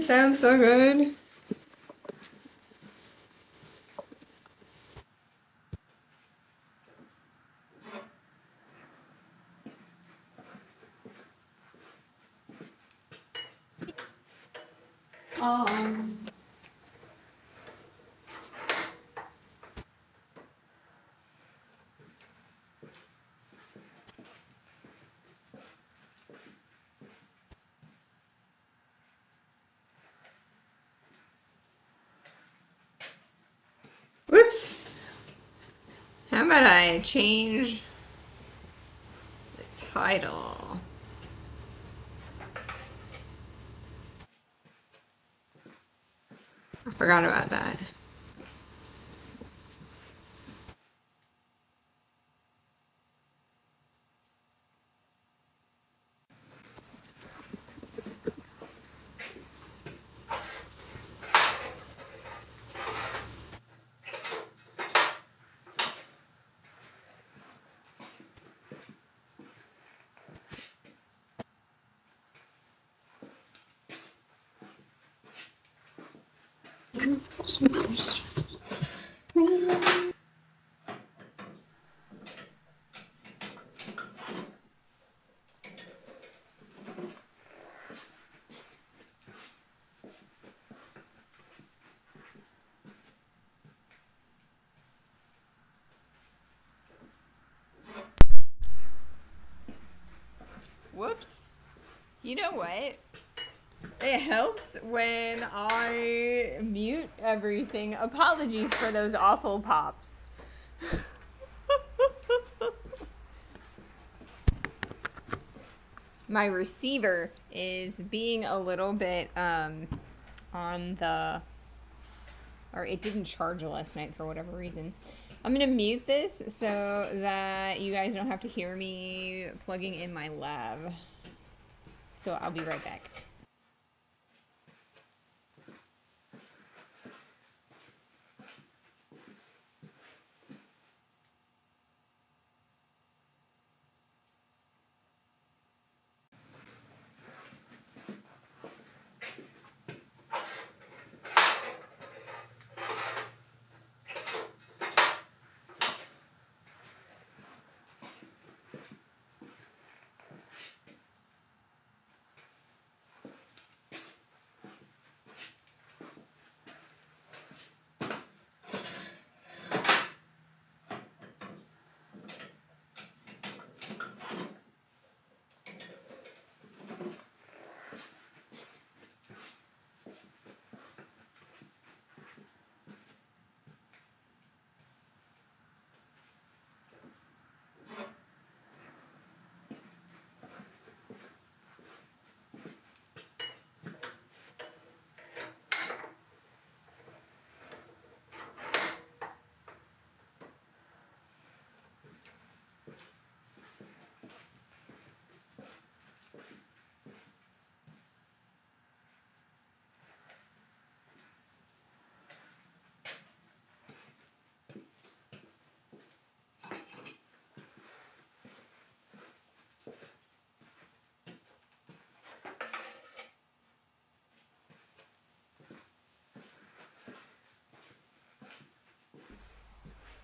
Sounds so good. Whoops. How about I change the title? I forgot about that. Whoops. You know what? It helps when I mute everything. Apologies for those awful pops. My receiver is being a little bit on the, or it didn't charge last night for whatever reason. I'm gonna mute this so that you guys don't have to hear me plugging in my lab. So I'll be right back.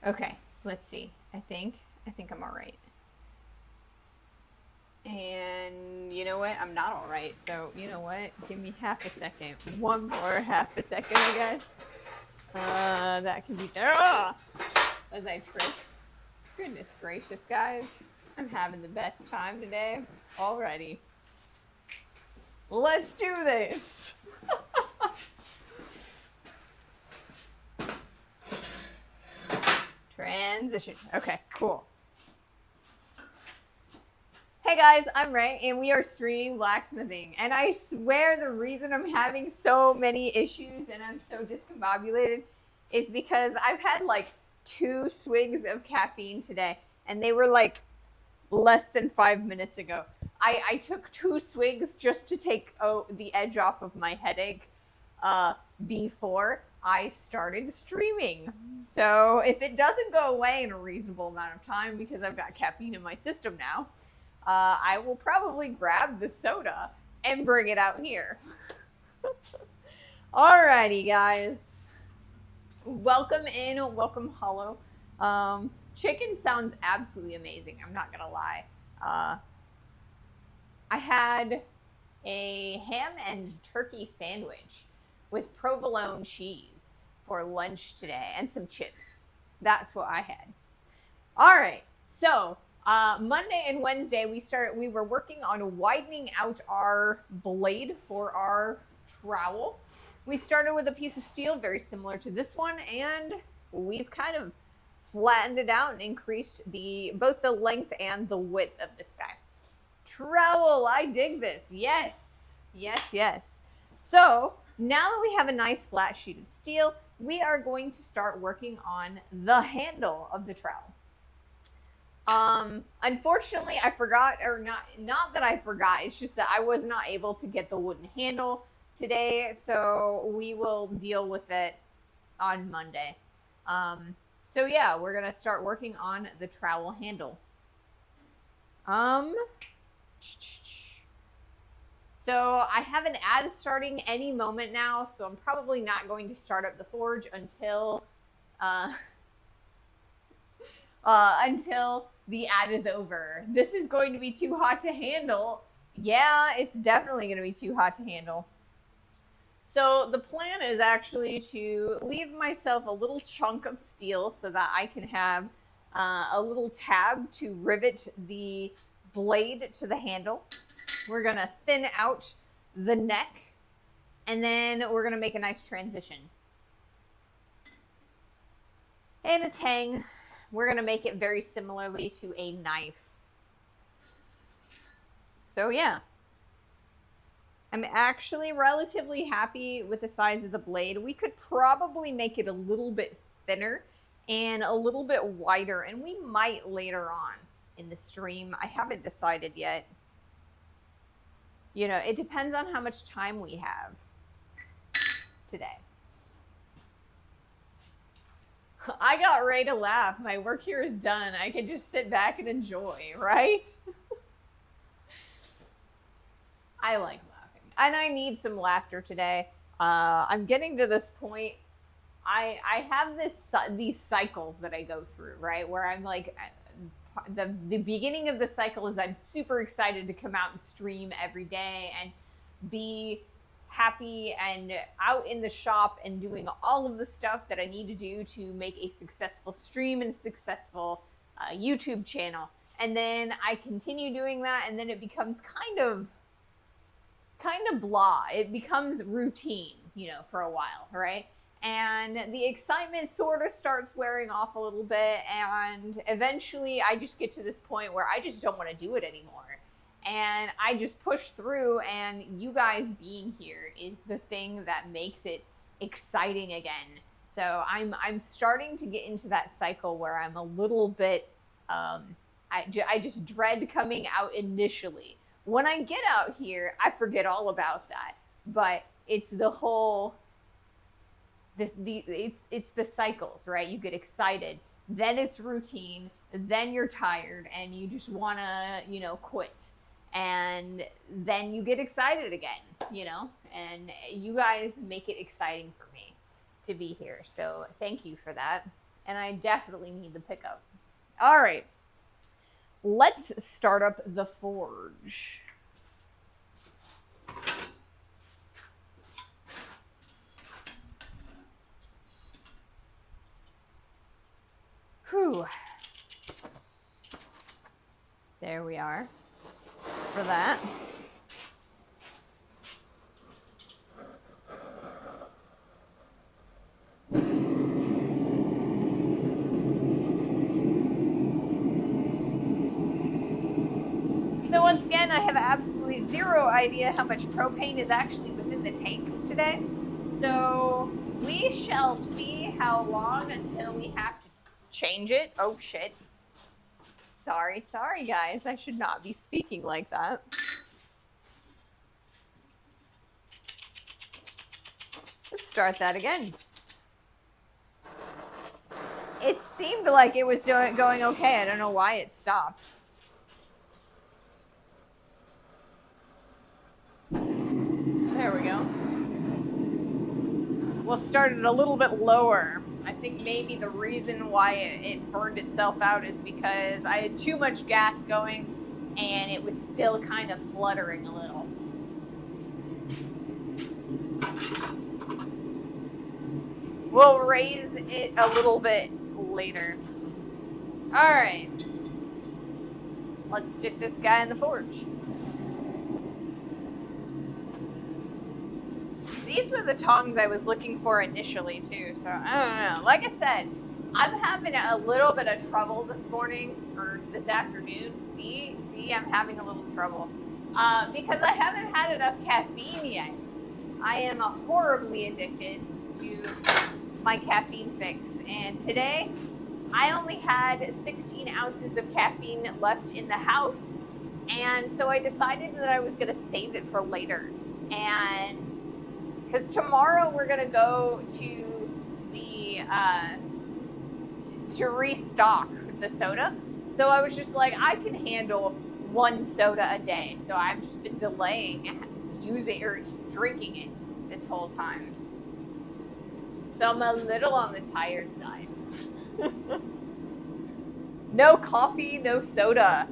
Okay, let's see. I think I'm all right. And you know what? I'm not all right. So you know what? Give me half a second. One more half a second, I guess. That can be there. As I trip. Goodness gracious, guys! I'm having the best time today already. Let's do this. Transition. Okay, cool. Hey guys, I'm Ray, and we are streaming blacksmithing. And I swear the reason I'm having so many issues and I'm so discombobulated is because I've had like 2 swigs of caffeine today, and they were like less than 5 minutes ago. I took 2 swigs just to take the edge off of my headache before I started streaming. So if it doesn't go away in a reasonable amount of time because I've got caffeine in my system now, I will probably grab the soda and bring it out here. Alrighty, guys. Welcome in, welcome hollow. Chicken sounds absolutely amazing. I'm not gonna lie. I had a ham and turkey sandwich with provolone cheese for lunch today and some chips. That's what I had. All right. So Monday and Wednesday we were working on widening out our blade for our trowel. We started with a piece of steel very similar to this one, and we've kind of flattened it out and increased both the length and the width of this guy. Trowel, I dig this. Yes, yes, yes. So now that we have a nice flat sheet of steel, we are going to start working on the handle of the trowel. Unfortunately, I forgot, or not that I forgot, it's just that I was not able to get the wooden handle today, so we will deal with it on Monday. So yeah, we're gonna start working on the trowel handle. So I have an ad starting any moment now, so I'm probably not going to start up the forge until the ad is over. This is going to be too hot to handle. Yeah, it's definitely going to be too hot to handle. So the plan is actually to leave myself a little chunk of steel so that I can have a little tab to rivet the blade to the handle. We're going to thin out the neck, and then we're going to make a nice transition. And a tang. We're going to make it very similarly to a knife. So yeah. I'm actually relatively happy with the size of the blade. We could probably make it a little bit thinner and a little bit wider, and we might later on in the stream. I haven't decided yet. You know, it depends on how much time we have today. I got Ray to laugh. My work here is done. I can just sit back and enjoy, right? I like laughing. And I need some laughter today. I'm getting to this point. I have these cycles that I go through, right? Where I'm like, the beginning of the cycle is I'm super excited to come out and stream every day and be happy and out in the shop and doing all of the stuff that I need to do to make a successful stream and successful YouTube channel. And then I continue doing that, and then it becomes kind of blah. It becomes routine, you know, for a while, right? And the excitement sort of starts wearing off a little bit, and eventually I just get to this point where I just don't want to do it anymore. And I just push through, and you guys being here is the thing that makes it exciting again. So I'm starting to get into that cycle where I'm a little bit, I just dread coming out initially. When I get out here, I forget all about that. But it's the whole, it's the cycles, right? You get excited, then it's routine, then you're tired, and you just want to, you know, quit. And then you get excited again, you know, and you guys make it exciting for me to be here. So thank you for that. And I definitely need the pickup. All right, let's start up the forge. Whew. There we are. For that. So once again, I have absolutely zero idea how much propane is actually within the tanks today. So we shall see how long until we have to change it. Oh shit. Sorry guys, I should not be speaking like that. Let's start that again. It seemed like it was going okay. I don't know why it stopped. There we go. we'll start it a little bit lower. I think maybe the reason why it burned itself out is because I had too much gas going and it was still kind of fluttering a little. We'll raise it a little bit later. All right. Let's stick this guy in the forge. These were the tongs I was looking for initially too, so I don't know. Like I said, I'm having a little bit of trouble this morning or this afternoon. See, I'm having a little trouble because I haven't had enough caffeine yet. I am horribly addicted to my caffeine fix, and today I only had 16 ounces of caffeine left in the house, and so I decided that I was going to save it for later. And because tomorrow we're going to go to the to restock the soda, so I was just like, I can handle one soda a day, so I've just been delaying using or drinking it this whole time. So I'm a little on the tired side. No coffee, no soda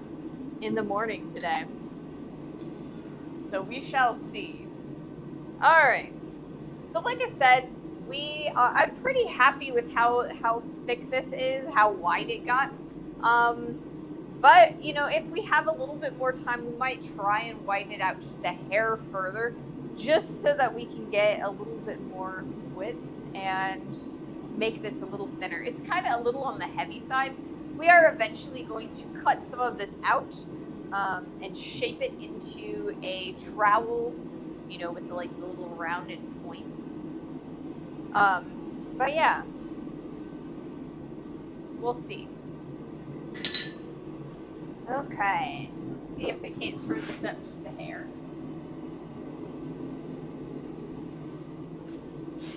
in the morning today. So we shall see. All right. So like I said, I'm pretty happy with how thick this is, how wide it got. But, you know, if we have a little bit more time, we might try and widen it out just a hair further, just so that we can get a little bit more width and make this a little thinner. It's kind of a little on the heavy side. We are eventually going to cut some of this out and shape it into a trowel, you know, with the little rounded points. But yeah, we'll see. Okay, let's see if I can't screw this up just a hair.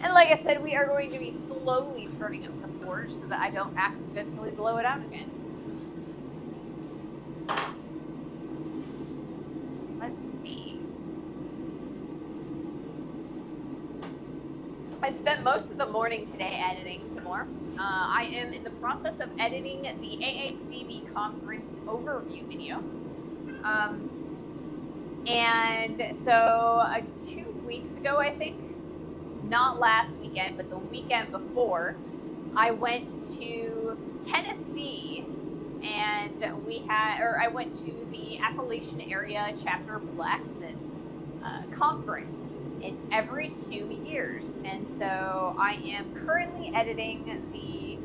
And like I said, we are going to be slowly turning up the forge so that I don't accidentally blow it out again. Let's see. I spent most of the morning today editing some more. I am in the process of editing the AACB conference overview video. And so 2 weeks ago, I think, not last weekend, but the weekend before, I went to Tennessee and I went to the Appalachian Area Chapter Blacksmith conference. It's every 2 years, and so I am currently editing the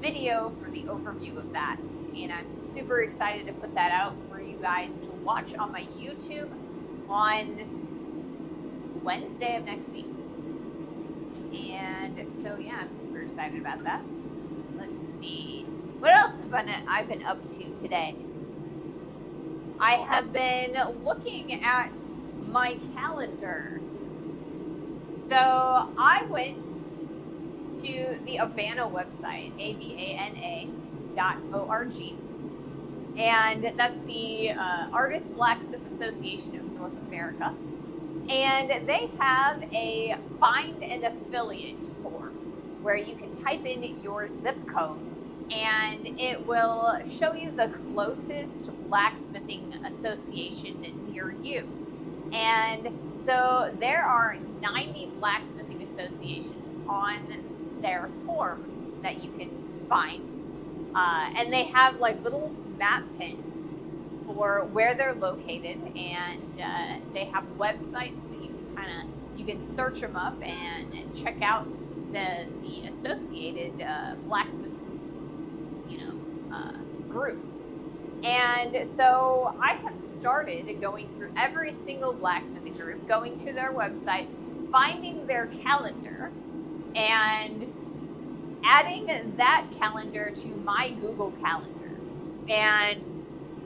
video for the overview of that, and I'm super excited to put that out for you guys to watch on my YouTube on Wednesday of next week. And so yeah, I'm super excited about that. Let's see. What else have I been up to today? I have been looking at my calendar. So I went to the Abana website, abana.org, and that's the Artist Blacksmith Association of North America. And they have a find an affiliate form where you can type in your zip code and it will show you the closest blacksmithing association near you. And so there are 90 blacksmithing associations on their form that you can find. And they have like little map pins for where they're located, and they have websites that you can search them up and check out the associated blacksmith groups. And so I have started going through every single blacksmithing group, going to their website, finding their calendar, and adding that calendar to my Google Calendar. And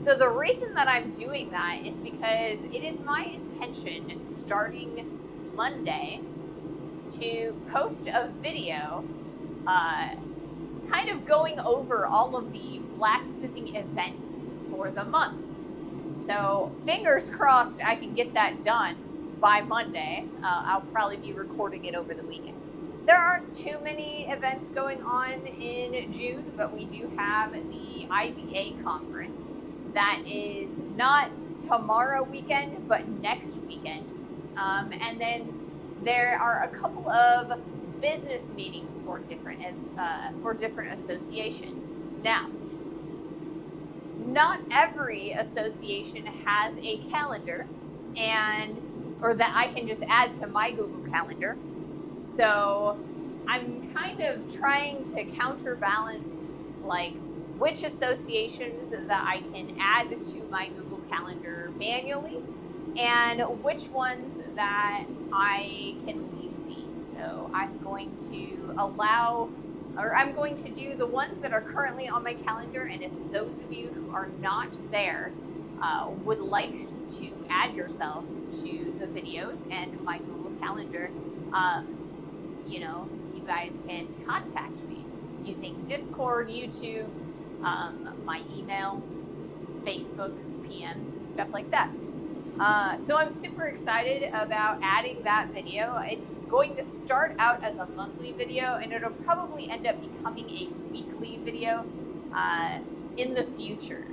so the reason that I'm doing that is because it is my intention starting Monday to post a video kind of going over all of the blacksmithing events for the month. So fingers crossed I can get that done by Monday. I'll probably be recording it over the weekend. there aren't too many events going on in June, but we do have the IBA conference that is not tomorrow weekend, but next weekend. And then there are a couple of business meetings for different associations. Now, not every association has a calendar, or that I can just add to my Google Calendar. So I'm kind of trying to counterbalance like which associations that I can add to my Google Calendar manually and which ones that I can leave be. So I'm going to do the ones that are currently on my calendar, and if those of you who are not there would like to add yourselves to the videos and my Google Calendar, you guys can contact me using Discord, YouTube, my email, Facebook, PMs, and stuff like that. So I'm super excited about adding that video. It's going to start out as a monthly video, and it'll probably end up becoming a weekly video in the future.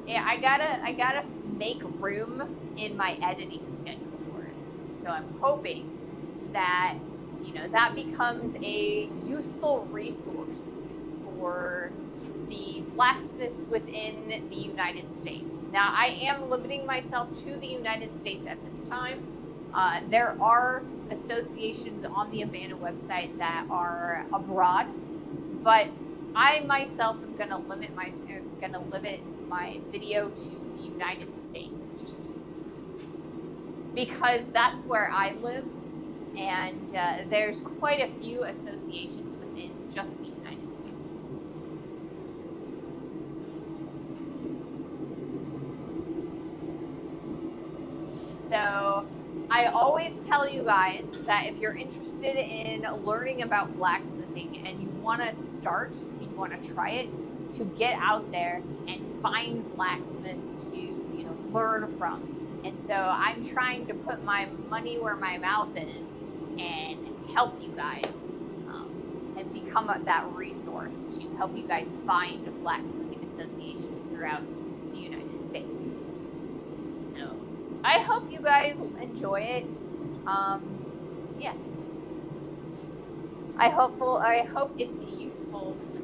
I gotta make room in my editing schedule for it. So I'm hoping that that becomes a useful resource for the blacksmiths within the United States. Now, I am limiting myself to the United States at this time. There are associations on the Abandoned website that are abroad, but I myself am going to limit my video to the United States, just because that's where I live, and there's quite a few associations within just the United States. So I always tell you guys that if you're interested in learning about blacksmithing and you want to start, you want to try it, to get out there and find blacksmiths to learn from. And so I'm trying to put my money where my mouth is and help you guys and become that resource to help you guys find blacksmithing associations throughout the United States. So I hope you guys enjoy it. Yeah. I hope it's a useful tool.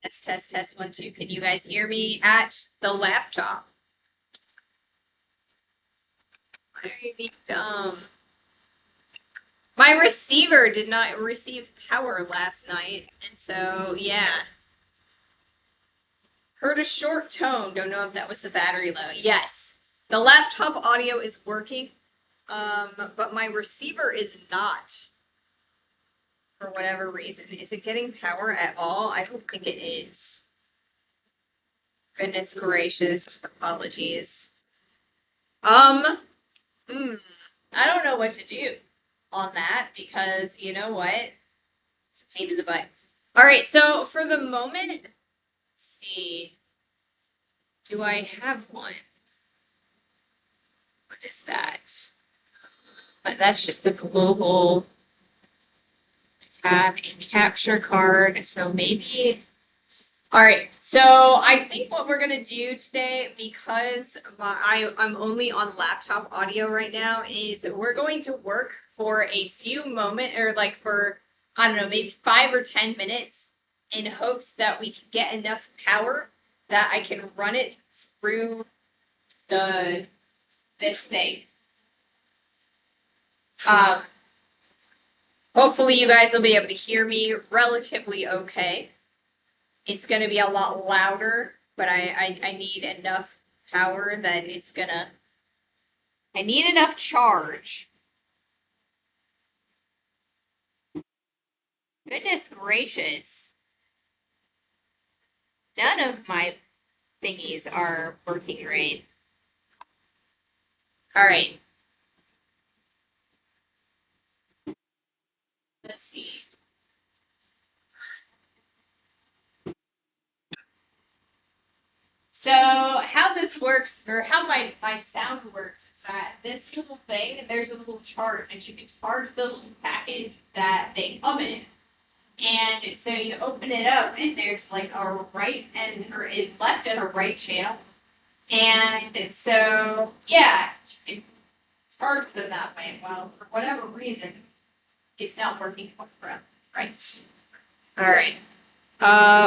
Test, test, test, 1, 2. Can you guys hear me at the laptop? Why are you being dumb? My receiver did not receive power last night, and so, yeah. Heard a short tone. Don't know if that was the battery low. Yes, the laptop audio is working, but my receiver is not. For whatever reason. Is it getting power at all? I don't think it is. Goodness gracious. Apologies. I don't know what to do on that because you know what? It's a pain in the butt. All right, so for the moment, let's see. Do I have one? What is that? But that's just the global. Have a capture card, so maybe. All right, so I think what we're gonna do today, because I'm only on laptop audio right now, is we're going to work for a few moments, or like for, I don't know, maybe 5 or 10 minutes, in hopes that we can get enough power that I can run it through this thing. Hopefully you guys will be able to hear me relatively okay. It's going to be a lot louder, but I need enough power that it's gonna... I need enough charge. Goodness gracious. None of my thingies are working right. Alright. Let's see. So how this works, or how my sound works, is that this little thing, there's a little charge, and you can charge the little package that they come in. And so you open it up, and there's like a right and or a left and a right channel. And so yeah, you can charge them that way. Well, for whatever reason, it's not working right. All right.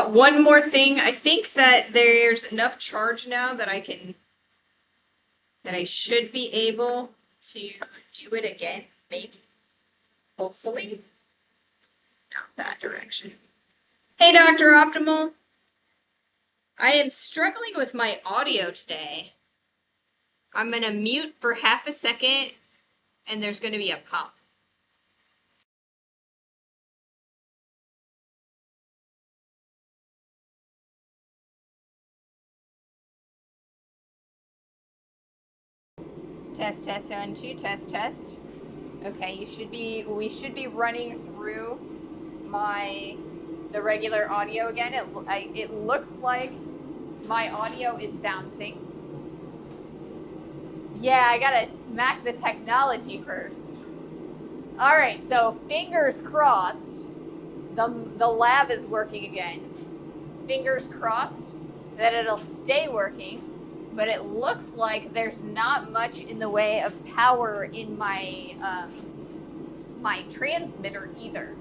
One more thing. I think that there's enough charge now that I should be able to do it again, maybe. Hopefully. Not that direction. Hey, Dr. Optimal. I am struggling with my audio today. I'm gonna mute for half a second, and there's gonna be a pop. Test, test, 1, 2, test, test. Okay, we should be running through the regular audio again. It looks like my audio is bouncing. Yeah, I gotta smack the technology first. All right, so fingers crossed, the lab is working again. Fingers crossed that it'll stay working. But it looks like there's not much in the way of power in my my transmitter either.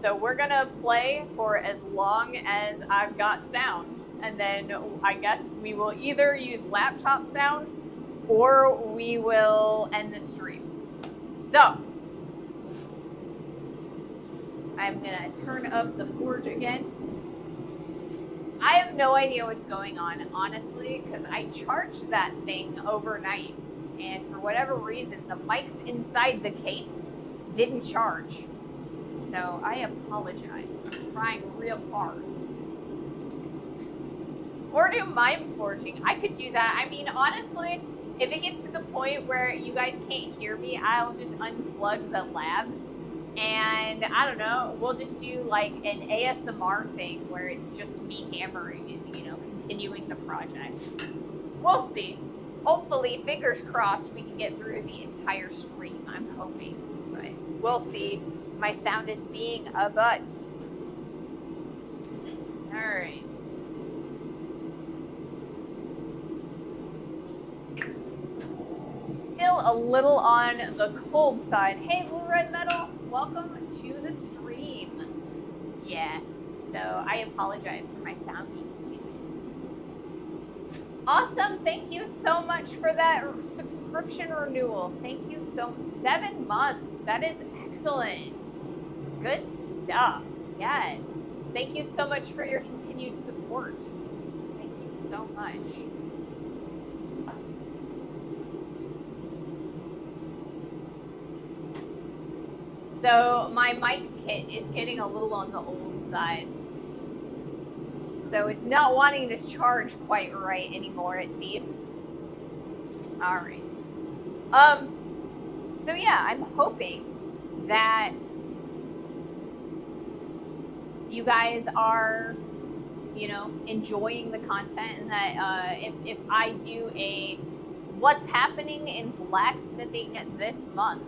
So we're gonna play for as long as I've got sound, and then I guess we will either use laptop sound or we will end the stream. So I'm gonna turn up the Forge again. I have no idea what's going on, honestly, because I charged that thing overnight, and for whatever reason, the mics inside the case didn't charge. So I apologize. I'm trying real hard. Or do mime forging. I could do that. I mean, honestly, if it gets to the point where you guys can't hear me, I'll just unplug the labs. And I don't know, we'll just do like an ASMR thing where it's just me hammering and, continuing the project. We'll see. Hopefully, fingers crossed, we can get through the entire stream, I'm hoping. But we'll see. My sound is being a butt. Alright. Still a little on the cold side. Hey, Blue Red Metal, welcome to the stream. Yeah, so I apologize for my sound being stupid. Awesome, thank you so much for that subscription renewal. Thank you so much. 7 months, that is excellent. Good stuff, yes. Thank you so much for your continued support. Thank you so much. So my mic kit is getting a little on the old side. So it's not wanting to charge quite right anymore, it seems. All right. So yeah, I'm hoping that you guys are, enjoying the content, and that if I do a what's happening in blacksmithing this month,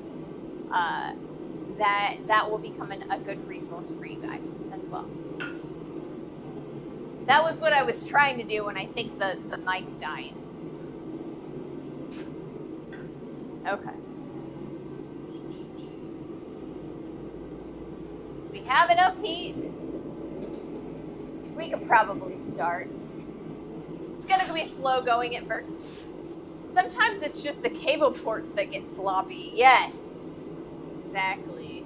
that will become a good resource for you guys as well. That was what I was trying to do when I think the mic died. Okay. We have enough heat. We could probably start. It's gonna be slow going at first. Sometimes it's just the cable ports that get sloppy. Yes, exactly.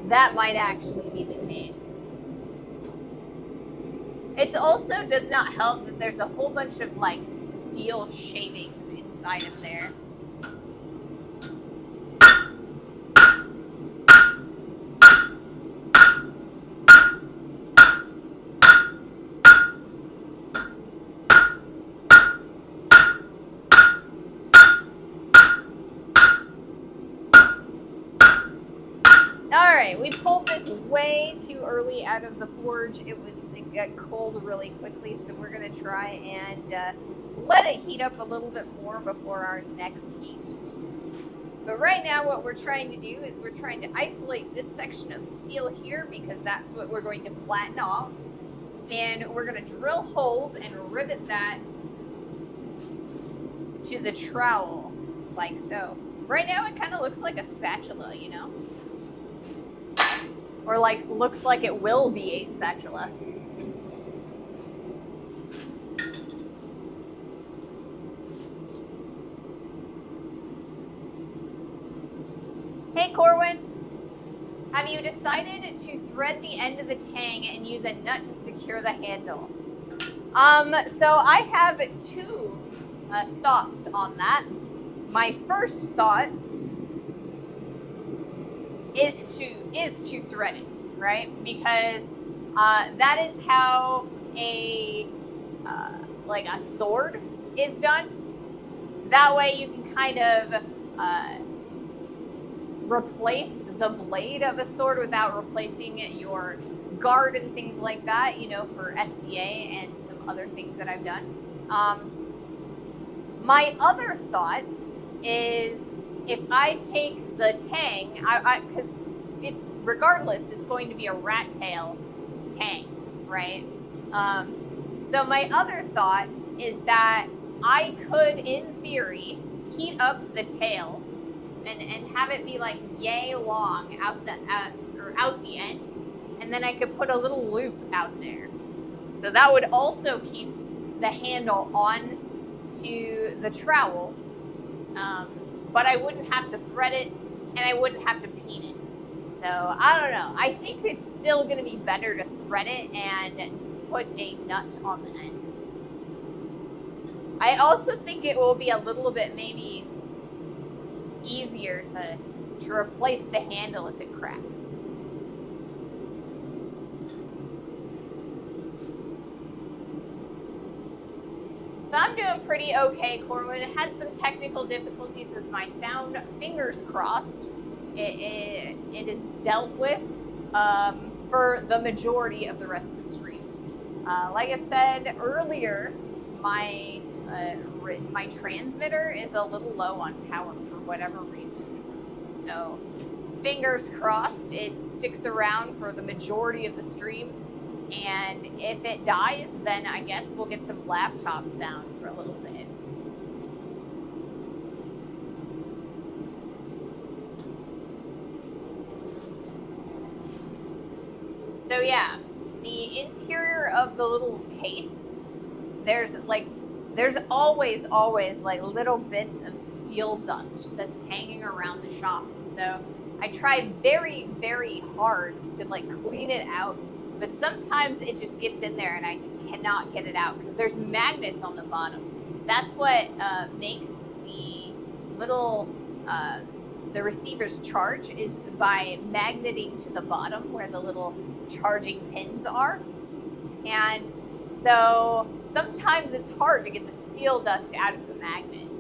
that might actually be the case. It also does not help that there's a whole bunch of like steel shavings inside of there. Alright, we pulled this way too early out of the forge. It got cold really quickly, so we're going to try and let it heat up a little bit more before our next heat. But right now what we're trying to do is we're trying to isolate this section of steel here because that's what we're going to flatten off. And we're going to drill holes and rivet that to the trowel, like so. Right now it kind of looks like a spatula, you know? Or like, looks like it will be a spatula. Hey Corwin, have you decided to thread the end of the tang and use a nut to secure the handle? So I have two thoughts on that. My first thought is to thread it, right? Because that is how a like a sword is done. That way you can kind of replace the blade of a sword without replacing your guard and things like that, you know, for SCA and some other things that I've done. My other thought is if I take the tang, because it's regardless, it's going to be a rat tail tang, right? So my other thought is that I could, in theory, heat up the tail and have it be like yay long out the end, and then I could put a little loop out there. So that would also keep the handle on to the trowel, but I wouldn't have to thread it and I wouldn't have to peen it. So I don't know. I think it's still going to be better to thread it and put a nut on the end. I also think it will be a little bit maybe easier to replace the handle if it cracks. So I'm doing pretty okay, Corwin. I had some technical difficulties with my sound. Fingers crossed. It is dealt with for the majority of the rest of the stream. Like I said earlier, my transmitter is a little low on power for whatever reason. So fingers crossed it sticks around for the majority of the stream. And if it dies, then I guess we'll get some laptop sound for a little bit. So yeah, the interior of the little case, there's always like little bits of steel dust that's hanging around the shop. So I try very, very hard to like clean it out. But sometimes it just gets in there and I just cannot get it out because there's magnets on the bottom. That's what makes the little, the receiver's charge is by magneting to the bottom where the little charging pins are. And so sometimes it's hard to get the steel dust out of the magnets.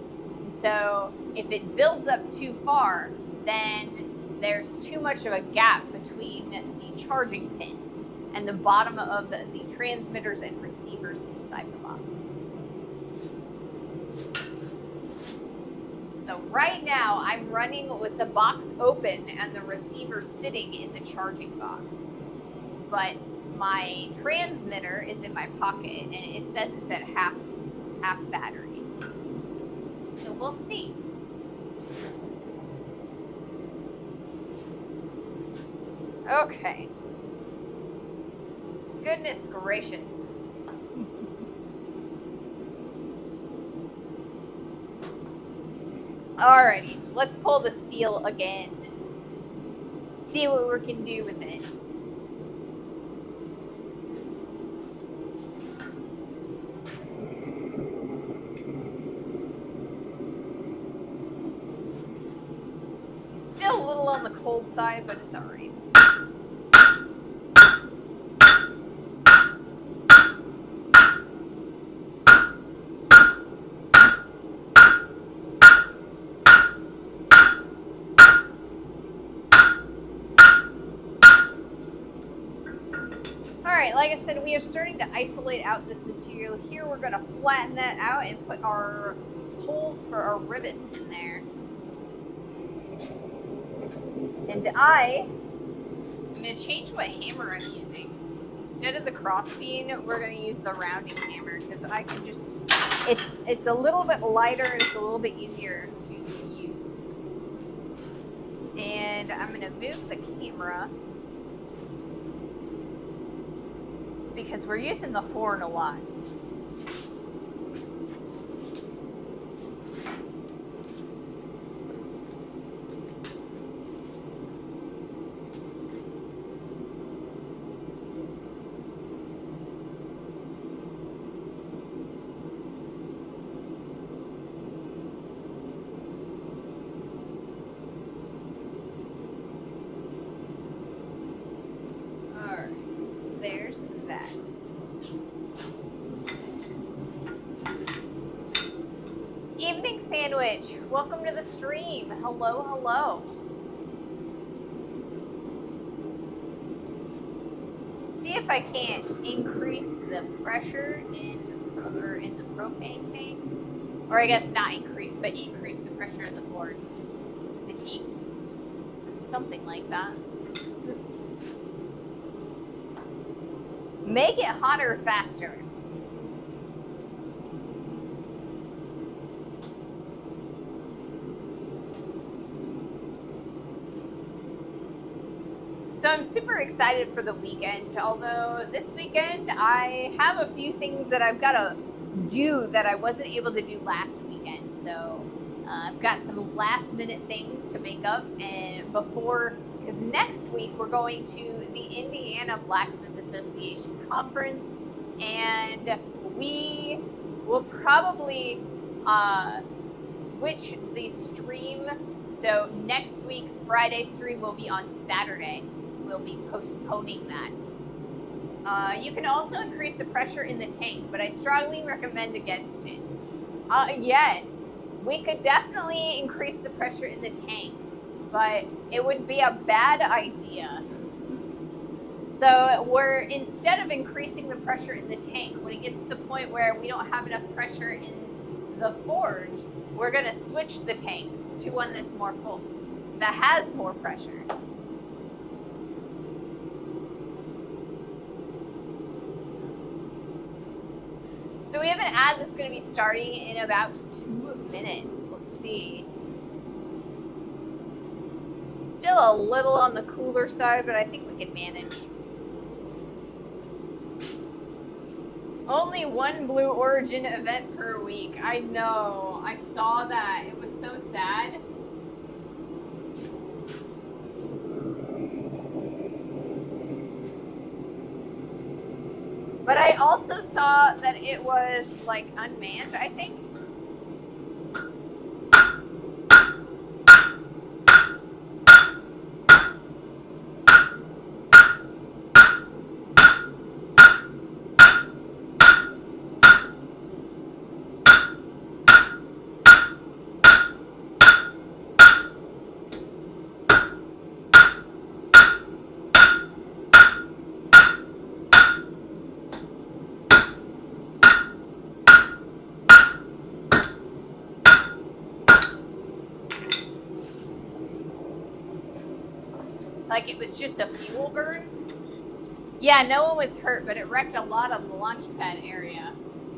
So if it builds up too far, then there's too much of a gap between the charging pins and the bottom of the transmitters and receivers inside the box. So right now I'm running with the box open and the receiver sitting in the charging box. But my transmitter is in my pocket and it says it's at half battery. So we'll see. Okay. Goodness gracious. Alrighty, let's pull the steel again. see what we can do with it. Still a little on the cold side, but it's alright. Alright, like I said, we are starting to isolate out this material here. We're going to flatten that out and put our holes for our rivets in there. And I'm going to change what hammer I'm using. Instead of the crossbeam, we're going to use the rounding hammer because I can just, it's a little bit lighter and it's a little bit easier to use. And I'm going to move the camera because we're using the horn a lot. There's that. Evening Sandwich, welcome to the stream. Hello, hello. See if I can't increase the pressure in the propane tank. Or I guess not increase, but increase the pressure in the board. The heat. Something like that. Make it hotter faster. So I'm super excited for the weekend, although this weekend I have a few things that I've got to do that I wasn't able to do last weekend. So I've got some last minute things to make up and before, because next week we're going to the Indiana Blacksmith Association conference, and we will probably switch the stream. So next week's Friday stream will be on Saturday. We'll be postponing that. You can also increase the pressure in the tank, but I strongly recommend against it. Yes, we could definitely increase the pressure in the tank, but it would be a bad idea. So instead of increasing the pressure in the tank, when it gets to the point where we don't have enough pressure in the forge, we're gonna switch the tanks to one that's more full, that has more pressure. So we have an ad that's gonna be starting in about 2 minutes. Let's see. Still a little on the cooler side, but I think we can manage. Only one Blue Origin event per week. I know. I saw that. It was so sad. But I also saw that it was like unmanned, I think. Like it was just a fuel burn. Yeah, no one was hurt, but it wrecked a lot of the launch pad area.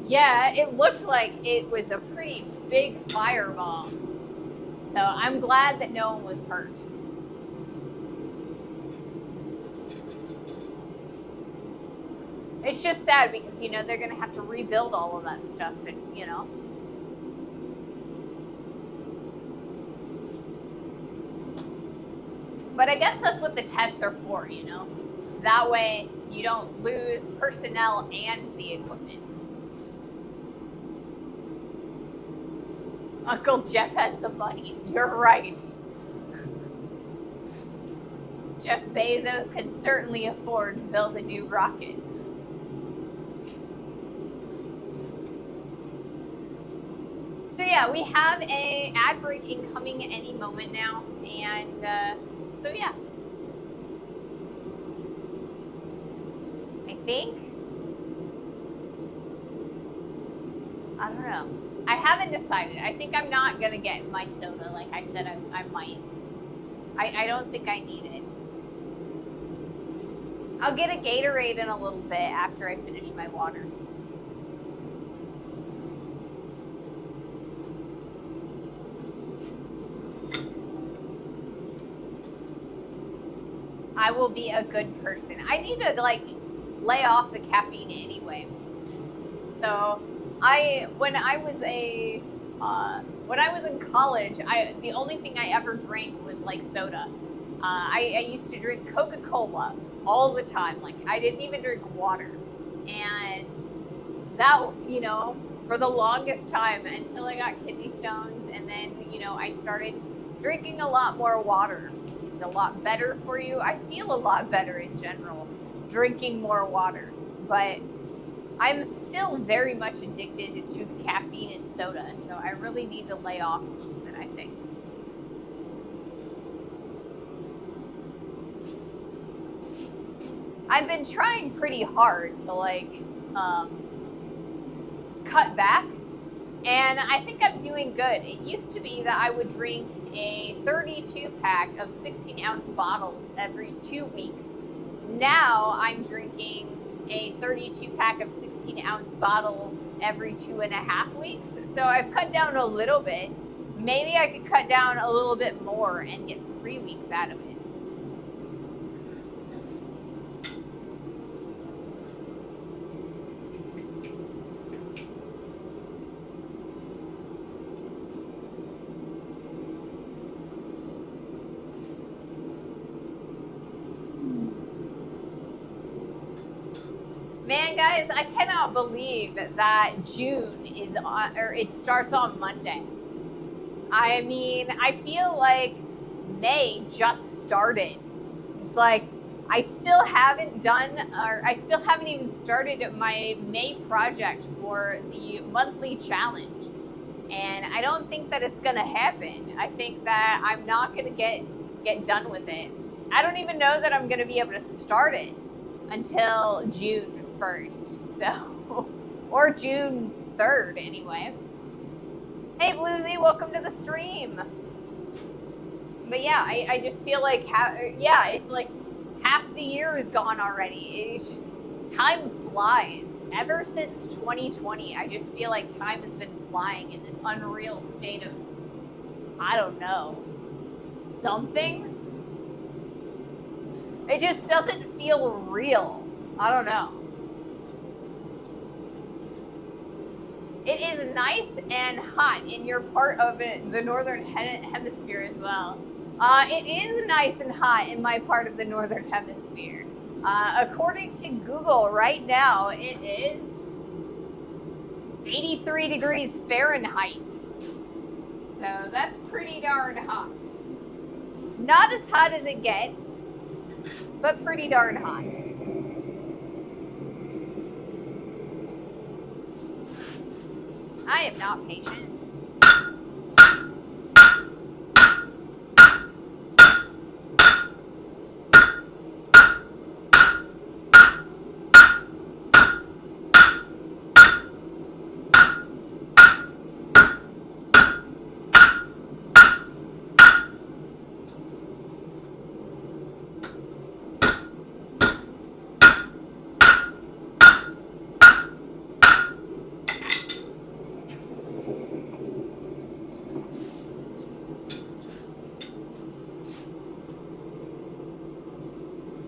Yeah, it looked like it was a pretty big fireball. So I'm glad that no one was hurt. It's just sad because, you know, they're going to have to rebuild all of that stuff and, you know. But But I guess that's what the tests are for, you know? That way you don't lose personnel and the equipment. Uncle Jeff has the bunnies. You're right. Jeff Bezos can certainly afford to build a new rocket. So yeah, we have a ad break incoming any moment now, and so yeah. I think, I don't know. I haven't decided. I think I'm not gonna get my soda like I said I might. I don't think I need it. I'll get a Gatorade in a little bit after I finish my water. I will be a good person. I need to like lay off the caffeine anyway. So when I was in college, the only thing I ever drank was like soda. I used to drink Coca-Cola all the time. Like I didn't even drink water, and that, you know, for the longest time until I got kidney stones, and then, you know, I started drinking a lot more water. It's a lot better for you. I feel a lot better in general drinking more water, but I'm still very much addicted to the caffeine and soda, so I really need to lay off a little bit, I think. I've been trying pretty hard to like cut back, and I think I'm doing good. It used to be that I would drink a 32 pack of 16-ounce bottles every 2 weeks. Now I'm drinking a 32 pack of 16-ounce bottles every 2.5 weeks. So I've cut down a little bit. Maybe I could cut down a little bit more and get 3 weeks out of it. Man, guys, I cannot believe that June is on, or it starts on Monday. I mean, I feel like May just started. It's like I still haven't even started my May project for the monthly challenge. And I don't think that it's gonna happen. I think that I'm not gonna get done with it. I don't even know that I'm gonna be able to start it until June 1st, so, or June 3rd anyway. Hey Bluesy, welcome to the stream. But yeah, I just feel like, it's like half the year is gone already. It's just, time flies. Ever since 2020, I just feel like time has been flying in this unreal state of, I don't know, something? It just doesn't feel real. I don't know. It is nice and hot in your part of it, the northern hemisphere as well. It is nice and hot in my part of the northern hemisphere. According to Google right now, it is 83 degrees Fahrenheit. So that's pretty darn hot. Not as hot as it gets, but pretty darn hot. I am not patient.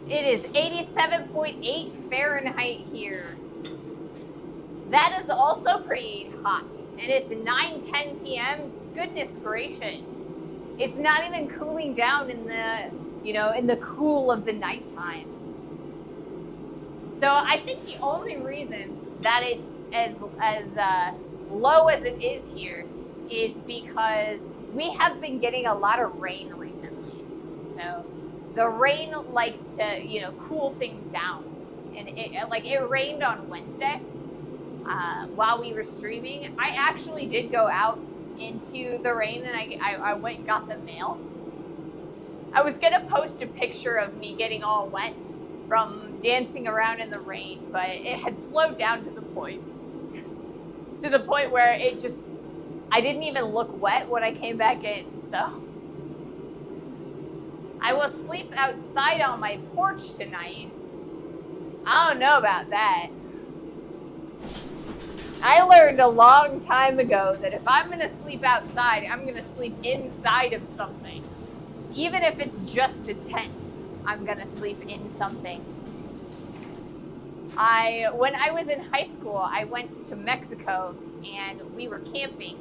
It is 87.8 Fahrenheit here. That is also pretty hot. And it's 9:10 p.m. Goodness gracious. It's not even cooling down in the you know, in the cool of the nighttime. So I think the only reason that it's as low as it is here is because we have been getting a lot of rain recently. So the rain likes to, you know, cool things down. And it rained on Wednesday while we were streaming. I actually did go out into the rain and I went and got the mail. I was gonna post a picture of me getting all wet from dancing around in the rain, but it had slowed down to the point where it just, I didn't even look wet when I came back in. So I will sleep outside on my porch tonight. I don't know about that. I learned a long time ago that if I'm gonna sleep outside, I'm gonna sleep inside of something. Even if it's just a tent, I'm gonna sleep in something. When I was in high school, I went to Mexico and we were camping,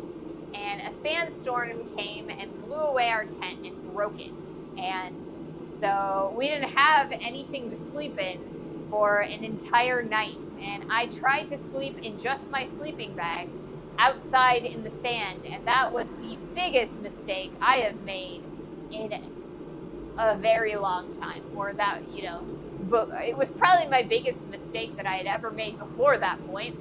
and a sandstorm came and blew away our tent and broke it. And so we didn't have anything to sleep in for an entire night. And I tried to sleep in just my sleeping bag outside in the sand, and that was the biggest mistake I have made in a very long time. Or that, you know, but it was probably my biggest mistake that I had ever made before that point.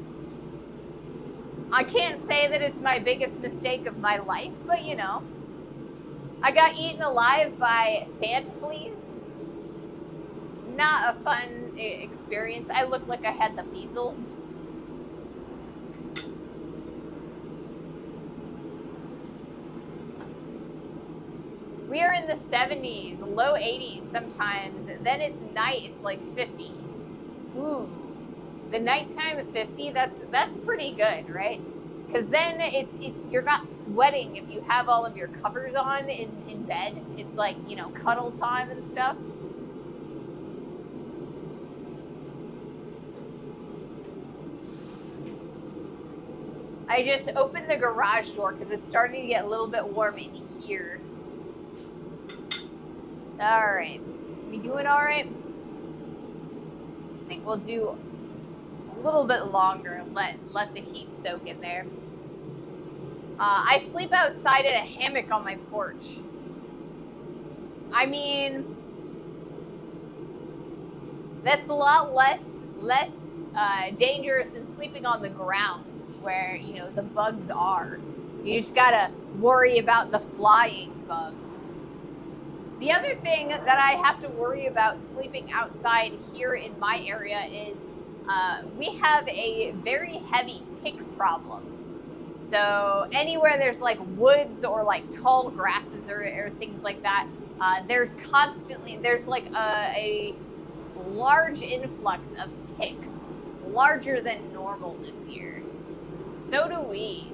I can't say that it's my biggest mistake of my life, but you know, I got eaten alive by sand fleas. Not a fun experience. I looked like I had the measles. We are in the 70s, low 80s sometimes. Then it's night, it's like 50. Ooh. The nighttime at 50, that's pretty good, right? Because then you're not sweating if you have all of your covers on in bed. It's like, you know, cuddle time and stuff. I just opened the garage door because it's starting to get a little bit warm in here. All right, we doing all right? I think we'll do a little bit longer and let the heat soak in there. I sleep outside in a hammock on my porch. I mean, that's a lot less dangerous than sleeping on the ground where, you know, the bugs are. You just gotta worry about the flying bugs. The other thing that I have to worry about sleeping outside here in my area is we have a very heavy tick problem. So anywhere there's like woods or like tall grasses or things like that, there's like a large influx of ticks, larger than normal this year. So do we.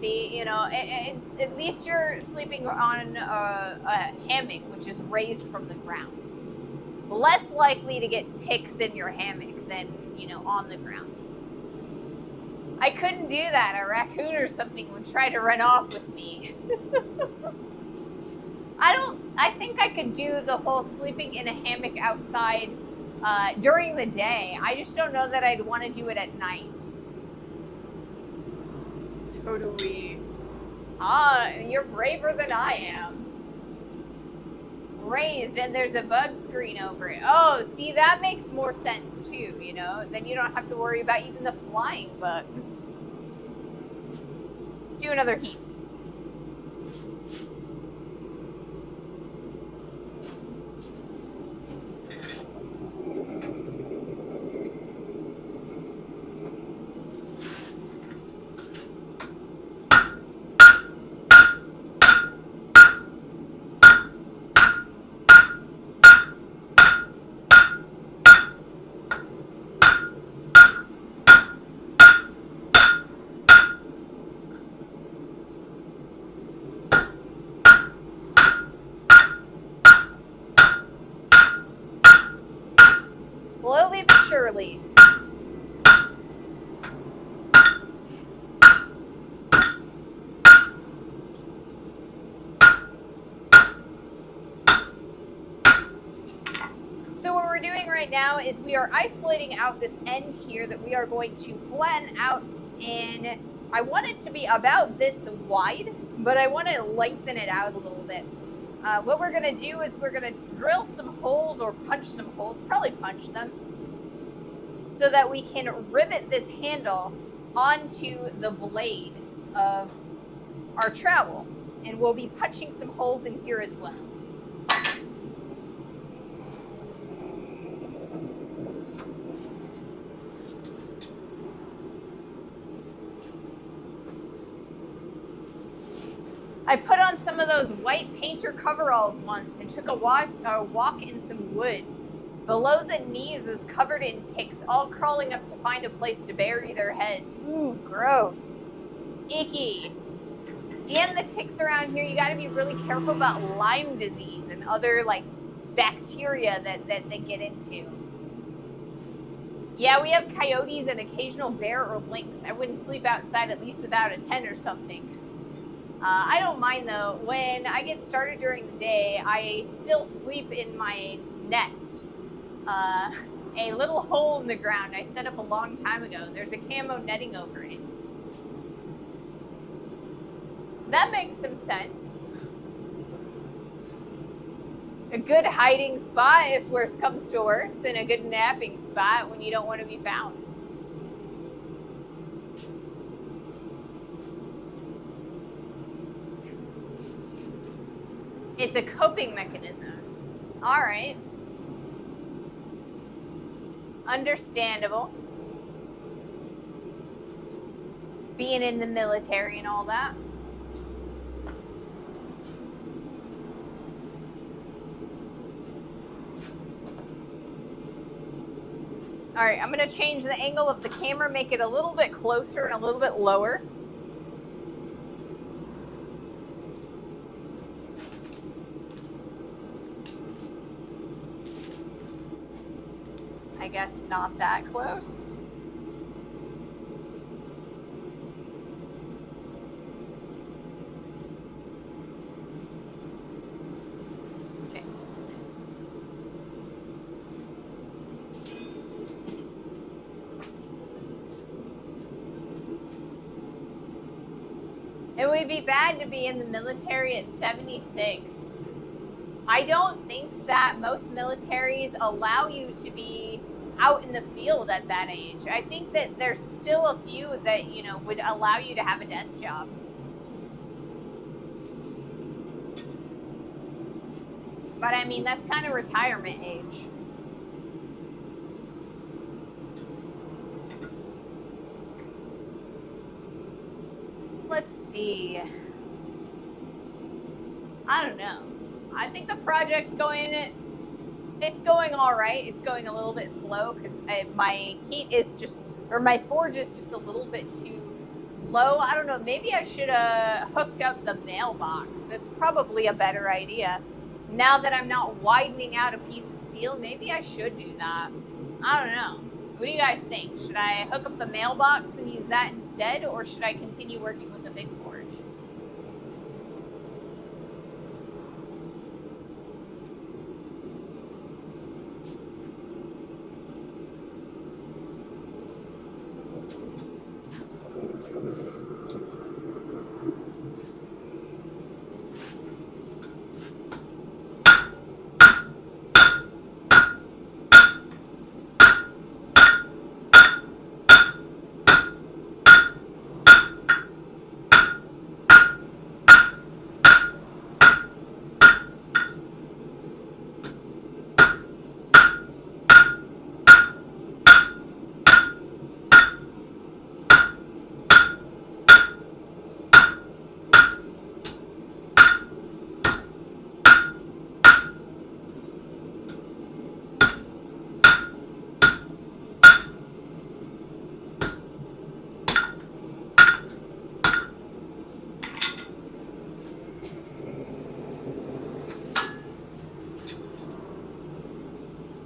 See, you know, at least you're sleeping on a hammock, which is raised from the ground. Less likely to get ticks in your hammock than, you know, on the ground. I couldn't do that. A raccoon or something would try to run off with me. I think I could do the whole sleeping in a hammock outside during the day. I just don't know that I'd want to do it at night. So do we. You're braver than I am. Raised and there's a bug screen over it. Oh, see, that makes more sense too, you know? Then you don't have to worry about even the flying bugs. Let's do another heat. Slowly but surely. right now is we are isolating out this end here that we are going to flatten out, and I want it to be about this wide, but I want to lengthen it out a little bit. What we're going to do is we're going to drill some holes or punch some holes, probably punch them, so that we can rivet this handle onto the blade of our trowel. And we'll be punching some holes in here as well. I put on some of those white painter coveralls once and took a walk in some woods. Below the knees was covered in ticks, all crawling up to find a place to bury their heads. Ooh, gross. Icky. And the ticks around here, you gotta be really careful about Lyme disease and other like bacteria that they get into. Yeah, we have coyotes and occasional bear or lynx. I wouldn't sleep outside at least without a tent or something. I don't mind though. When I get started during the day, I still sleep in my nest. A little hole in the ground I set up a long time ago. There's a camo netting over it. That makes some sense. A good hiding spot if worse comes to worse, and a good napping spot when you don't want to be found. It's a coping mechanism. All right. Understandable. Being in the military and all that. All right, I'm gonna change the angle of the camera, make it a little bit closer and a little bit lower. I guess not that close. Okay. It would be bad to be in the military at 76. I don't think that most militaries allow you to be out in the field at that age. I think that there's still a few that, you know, would allow you to have a desk job. But I mean, that's kind of retirement age. Let's see. I don't know. I think the project's going, it's going all right. It's going a little bit slow because my heat is just, or my forge is just a little bit too low. I don't know. Maybe I should have hooked up the mailbox. That's probably a better idea. Now that I'm not widening out a piece of steel, maybe I should do that. I don't know. What do you guys think? Should I hook up the mailbox and use that instead, or should I continue working with the big forge?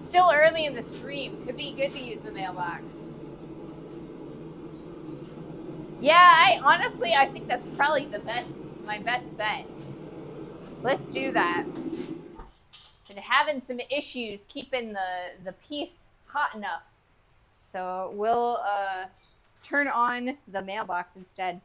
Still early in the stream. Could be good to use the mailbox. Yeah, I think that's probably my best bet. Let's do that. been having some issues keeping the piece hot enough. So we'll turn on the mailbox instead.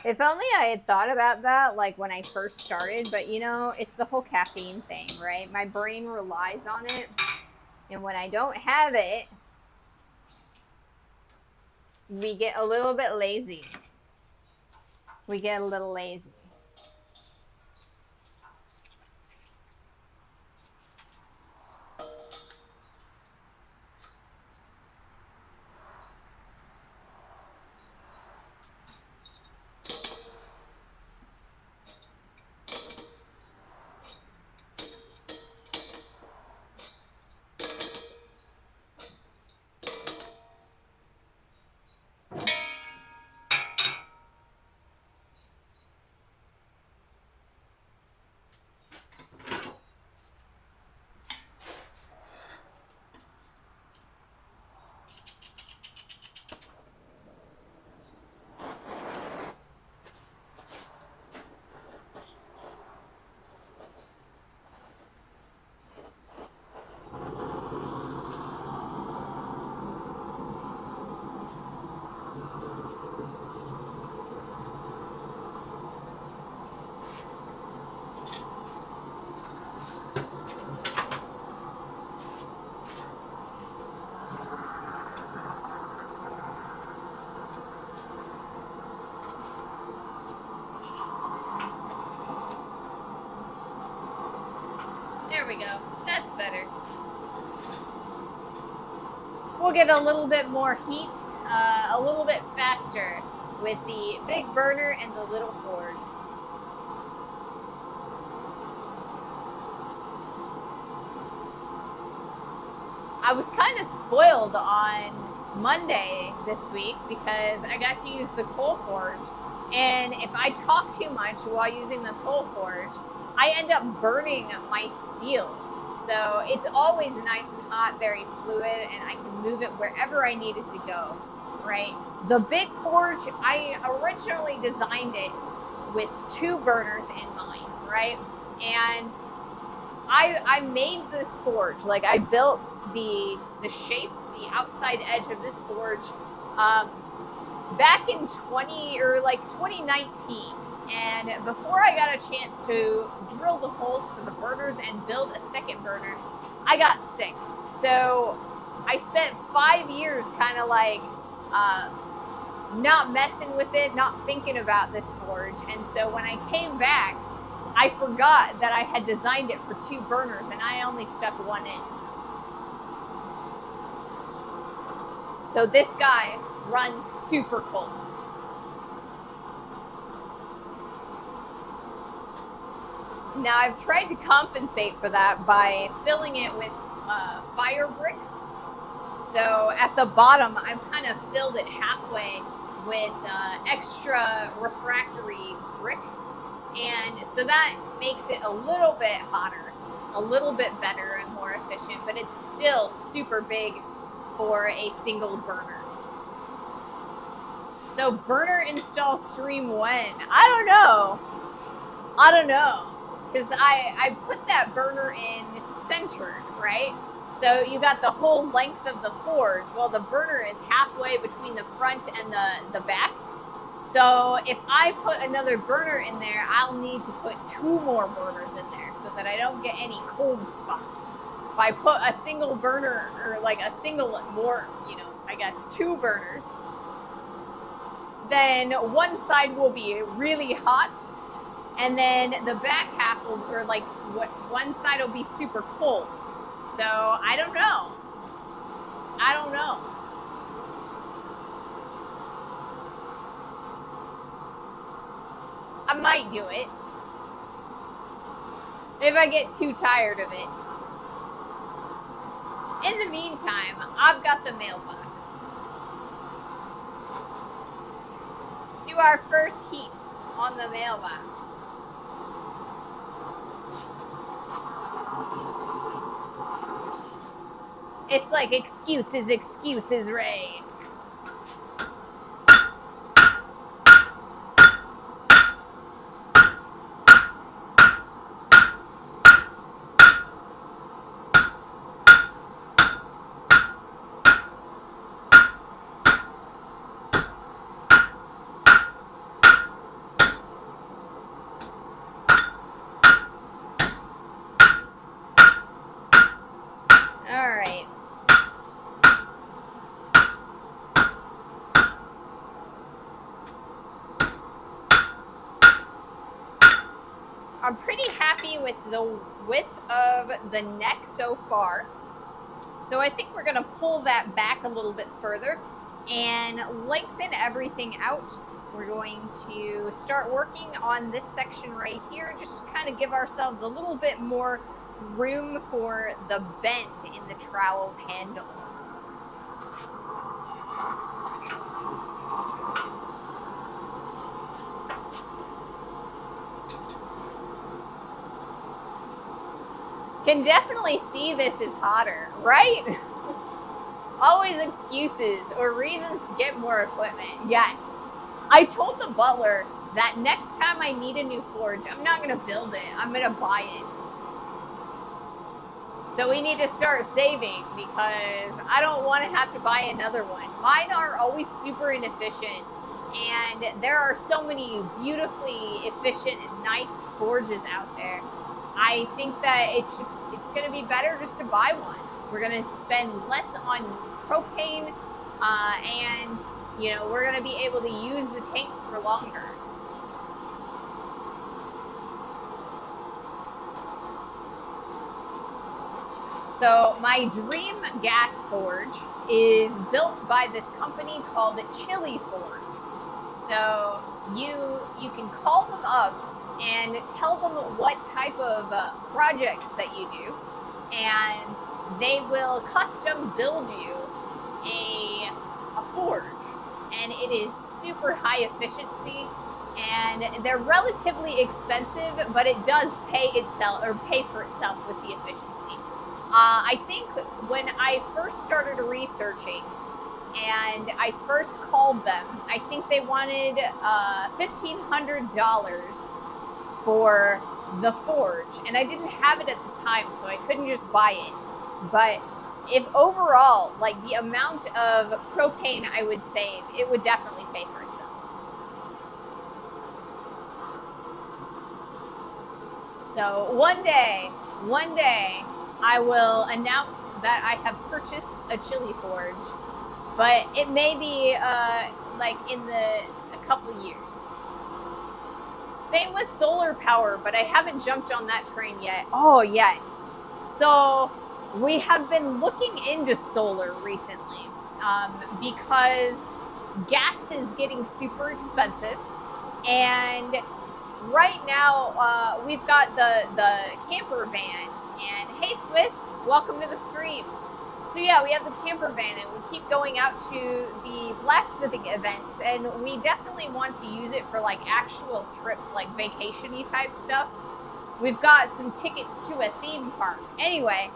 If only I had thought about that like when I first started, but you know, it's the whole caffeine thing, right? My brain relies on it, and when I don't have it, we get a little bit lazy. We get a little lazy. There we go. That's better. We'll get a little bit more heat, a little bit faster with the big burner and the little forge. I was kind of spoiled on Monday this week because I got to use the coal forge, and if I talk too much while using the coal forge, I end up burning my steel. So it's always nice and hot, very fluid, and I can move it wherever I need it to go, right? The big forge, I originally designed it with 2 burners in mind, right? And I made this forge, like I built the shape, the outside edge of this forge back in 2019. And before I got a chance to drill the holes for the burners and build a second burner, I got sick. So I spent 5 years kind of like not messing with it, not thinking about this forge. And so when I came back, I forgot that I had designed it for 2 burners and I only stuck 1 in. So this guy runs super cold. Now I've tried to compensate for that by filling it with fire bricks. So at the bottom, I've kind of filled it halfway with extra refractory brick. And so that makes it a little bit hotter, a little bit better and more efficient, but it's still super big for a single burner. So burner install stream when? I don't know. Because I put that burner in centered, right? So you got the whole length of the forge. Well, the burner is halfway between the front and the back. So if I put another burner in there, I'll need to put 2 more burners in there so that I don't get any cold spots. If I put a single burner, or like a single more, I guess 2 burners, then one side will be really hot, and then the back half will, or like one side will be super cold. So I don't know. I might do it if I get too tired of it. In the meantime, I've got the mailbox. Let's do our first heat on the mailbox. It's like excuses, excuses, Ray. All right. I'm pretty happy with the width of the neck so far. So I think we're going to pull that back a little bit further and lengthen everything out. We're going to start working on this section right here, just to kind of give ourselves a little bit more room for the bend in the trowel's handle. Can definitely see this is hotter, right? Always excuses or reasons to get more equipment. Yes. I told the butler that next time I need a new forge, I'm not going to build it. I'm going to buy it. So we need to start saving because I don't want to have to buy another one. Mine are always super inefficient, and there are so many beautifully efficient and nice forges out there. I think that it's going to be better just to buy one. We're going to spend less on propane, and we're going to be able to use the tanks for longer. So my dream gas forge is built by this company called Chili Forge. So you can call them up and tell them what type of projects that you do, and they will custom build you a forge, and it is super high efficiency, and they're relatively expensive, but it does pay for itself with the efficiency. I think when I first started researching and I first called them, I think they wanted $1,500 for the forge, and I didn't have it at the time, so I couldn't just buy it. But if overall, like the amount of propane I would save, it would definitely pay for itself. So one day, I will announce that I have purchased a chili forge, but it may be like in a couple years. Same with solar power, but I haven't jumped on that train yet. Oh yes. So we have been looking into solar recently because gas is getting super expensive, and right now we've got the camper van. And hey Swiss, welcome to the stream. So yeah, we have the camper van, and we keep going out to the blacksmithing events, and we definitely want to use it for like actual trips, like vacation-y type stuff. We've got some tickets to a theme park. Anyway,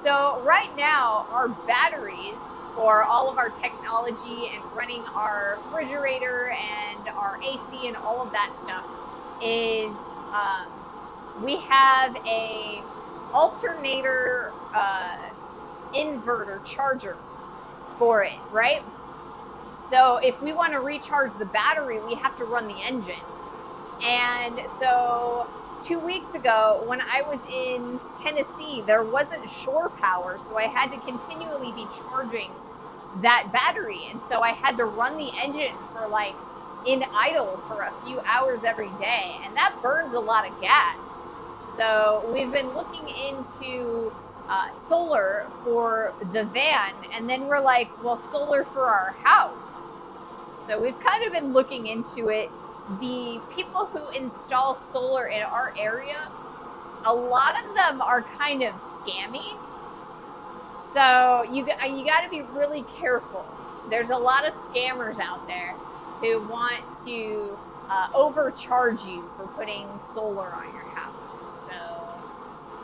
so right now our batteries for all of our technology and running our refrigerator and our AC and all of that stuff is we have a alternator inverter charger for it, right? So if we want to recharge the battery, we have to run the engine. And so 2 weeks ago, when I was in Tennessee, there wasn't shore power, so I had to continually be charging that battery. And so I had to run the engine for like in idle for a few hours every day, and that burns a lot of gas. So we've been looking into solar for the van, and then we're like, well, solar for our house. So we've kind of been looking into it. The people who install solar in our area, a lot of them are kind of scammy. So you got to be really careful. There's a lot of scammers out there who want to overcharge you for putting solar on your house. So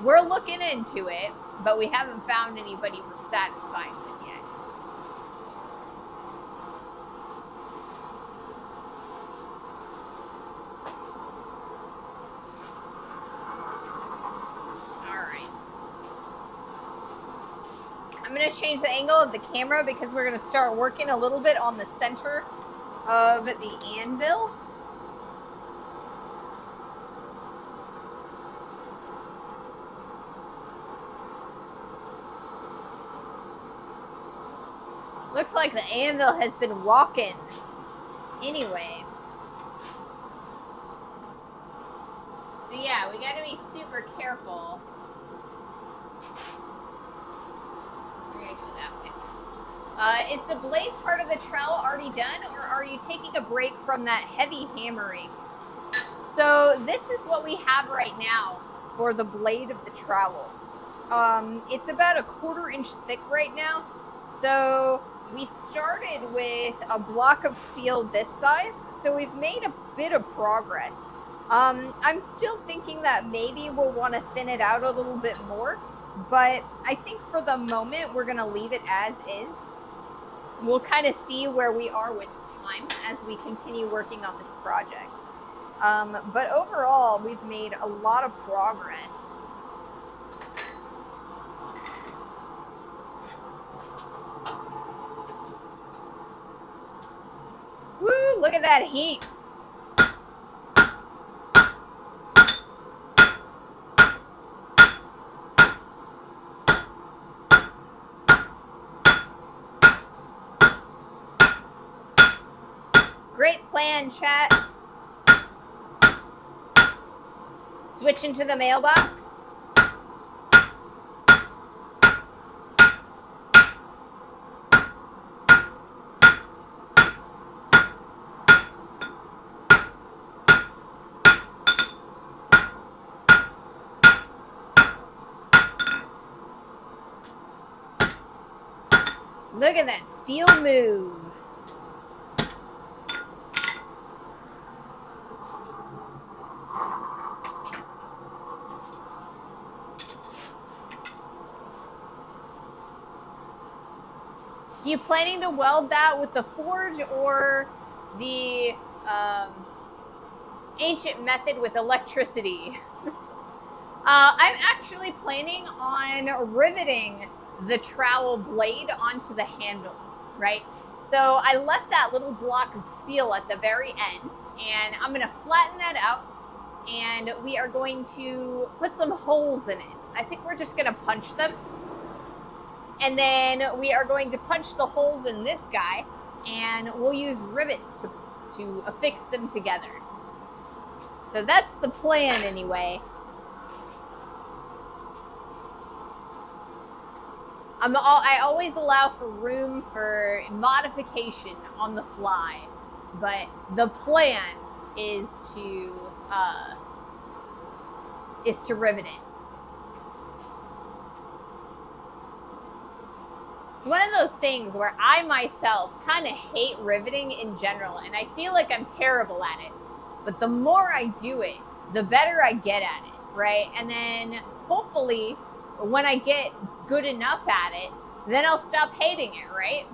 we're looking into it, but we haven't found anybody we're satisfied with yet. All right. I'm going to change the angle of the camera because we're going to start working a little bit on the center of the anvil. Looks like the anvil has been walking. Anyway. So yeah, we gotta be super careful. We're gonna go that way. Is the blade part of the trowel already done, or are you taking a break from that heavy hammering? So this is what we have right now for the blade of the trowel. It's about 1/4 inch thick right now. So we started with a block of steel this size, so we've made a bit of progress. I'm still thinking that maybe we'll want to thin it out a little bit more, but I think for the moment we're going to leave it as is. We'll kind of see where we are with time as we continue working on this project. But overall, we've made a lot of progress. Woo, look at that heat. Great plan, chat. Switch into the mailbox. Look at that steel move. You planning to weld that with the forge or the ancient method with electricity? I'm actually planning on riveting the trowel blade onto the handle, right? So I left that little block of steel at the very end, and I'm gonna flatten that out, and we are going to put some holes in it. I think we're just gonna punch them. And then we are going to punch the holes in this guy, and we'll use rivets to affix them together. So that's the plan anyway. I always allow for room for modification on the fly, but the plan is to rivet it. It's one of those things where I myself kind of hate riveting in general, and I feel like I'm terrible at it. But the more I do it, the better I get at it, right? And then hopefully when I get good enough at it, then I'll stop hating it, right?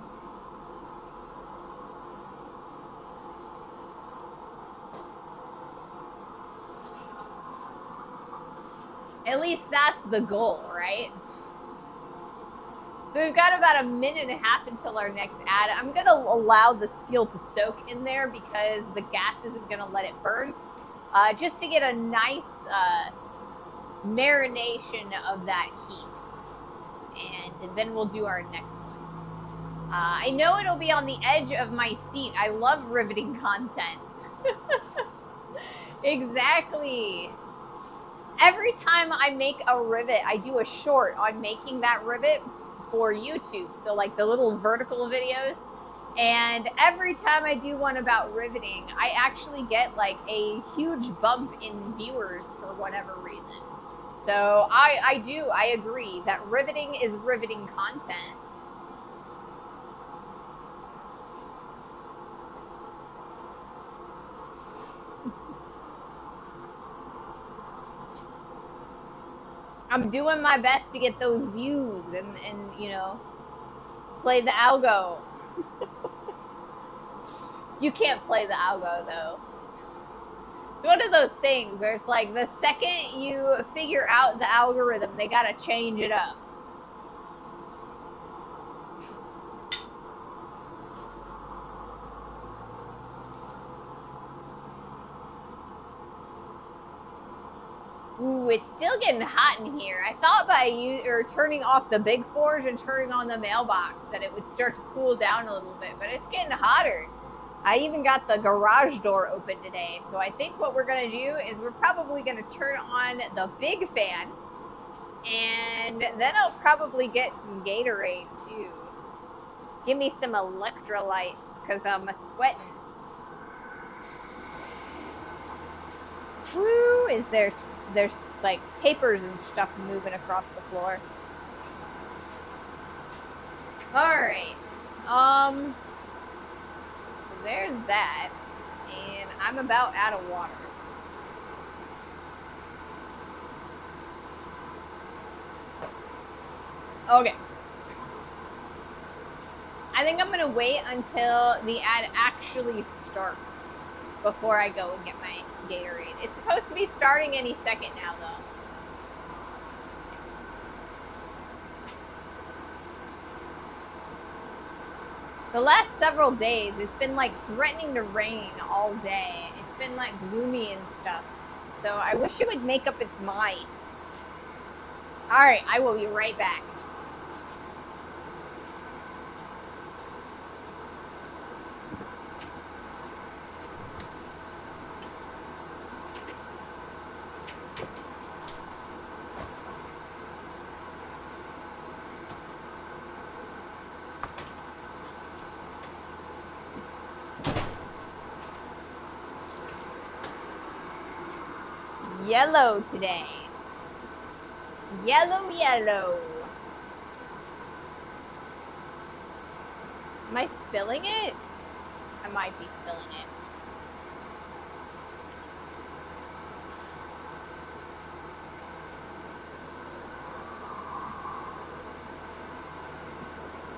At least that's the goal, right? So we've got about 1.5 minutes until our next ad. I'm gonna allow the steel to soak in there because the gas isn't gonna let it burn. Just to get a nice marination of that heat. And then we'll do our next one. I know it'll be on the edge of my seat. I love riveting content. Exactly. Every time I make a rivet, I do a short on making that rivet for YouTube. So like the little vertical videos. And every time I do one about riveting, I actually get like a huge bump in viewers for whatever reason. So I agree that riveting is riveting content. I'm doing my best to get those views and you know, play the algo. You can't play the algo though. It's one of those things where it's like the second you figure out the algorithm, they gotta change it up. Ooh, it's still getting hot in here. I thought by turning off the big forge and turning on the mailbox that it would start to cool down a little bit, but it's getting hotter. I even got the garage door open today, so I think what we're gonna do is we're probably gonna turn on the big fan, and then I'll probably get some Gatorade too. Give me some electrolytes, because I'm sweating. Woo, is there's like papers and stuff moving across the floor. Alright. So there's that. And I'm about out of water. Okay. I think I'm gonna wait until the ad actually starts before I go and get my Gatorade. It's supposed to be starting any second now, though. The last several days, it's been like threatening to rain all day. It's been like gloomy and stuff. So I wish it would make up its mind. All right, I will be right back. Yellow today. Yellow, yellow. Am I spilling it? I might be spilling it.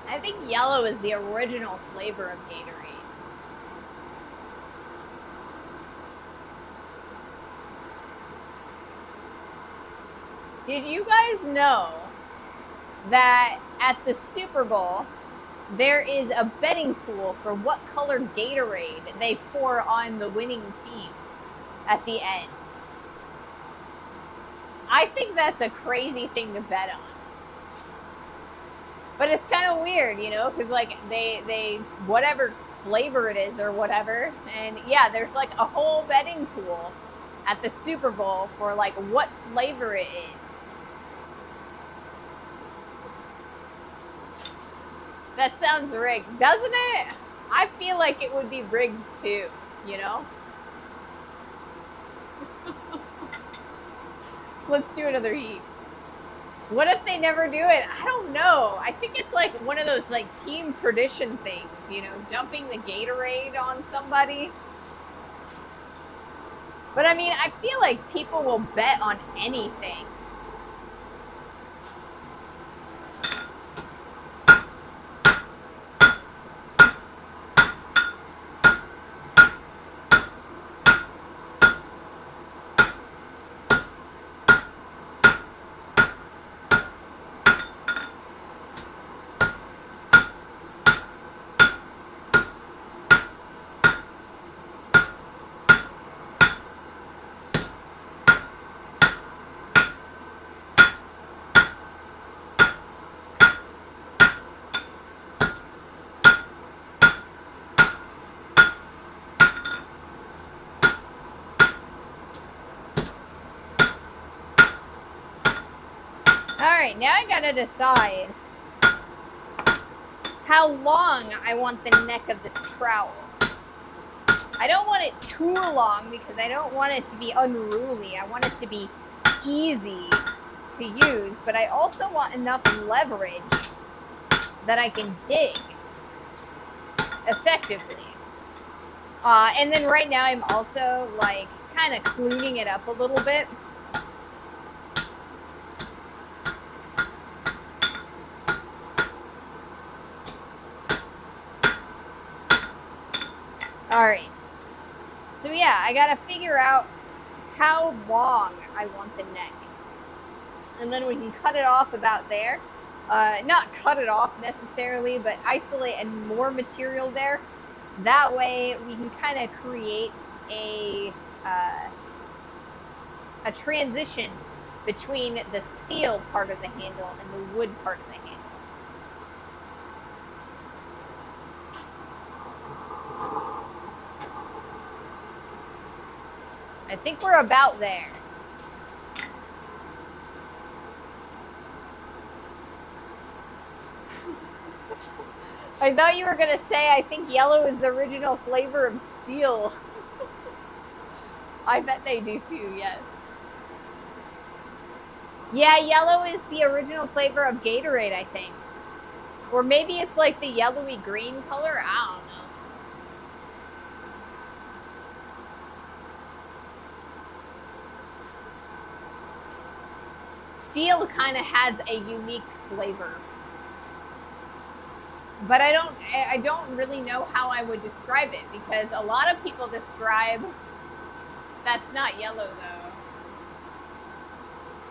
I think yellow is the original flavor of Gatorade. Did you guys know that at the Super Bowl, there is a betting pool for what color Gatorade they pour on the winning team at the end? I think that's a crazy thing to bet on. But it's kind of weird, you know, because like they whatever flavor it is or whatever, and yeah, there's like a whole betting pool at the Super Bowl for like what flavor it is. That sounds rigged, doesn't it? I feel like it would be rigged too, you know? Let's do another heat. What if they never do it? I don't know. I think it's like one of those like team tradition things, you know, dumping the Gatorade on somebody. But I mean, I feel like people will bet on anything. Alright, now I gotta decide how long I want the neck of this trowel. I don't want it too long because I don't want it to be unruly. I want it to be easy to use, but I also want enough leverage that I can dig effectively. And then right now I'm also like kind of cleaning it up a little bit. All right. So yeah, I gotta figure out how long I want the neck. And then we can cut it off about there. Not cut it off necessarily, but isolate and more material there. That way we can kind of create a transition between the steel part of the handle and the wood part of the handle. I think we're about there. I thought you were going to say, I think yellow is the original flavor of steel. I bet they do too, yes. Yeah, yellow is the original flavor of Gatorade, I think. Or maybe it's like the yellowy green color. I don't know. Steel kind of has a unique flavor. But I don't really know how I would describe it, because a lot of people describe, that's not yellow though.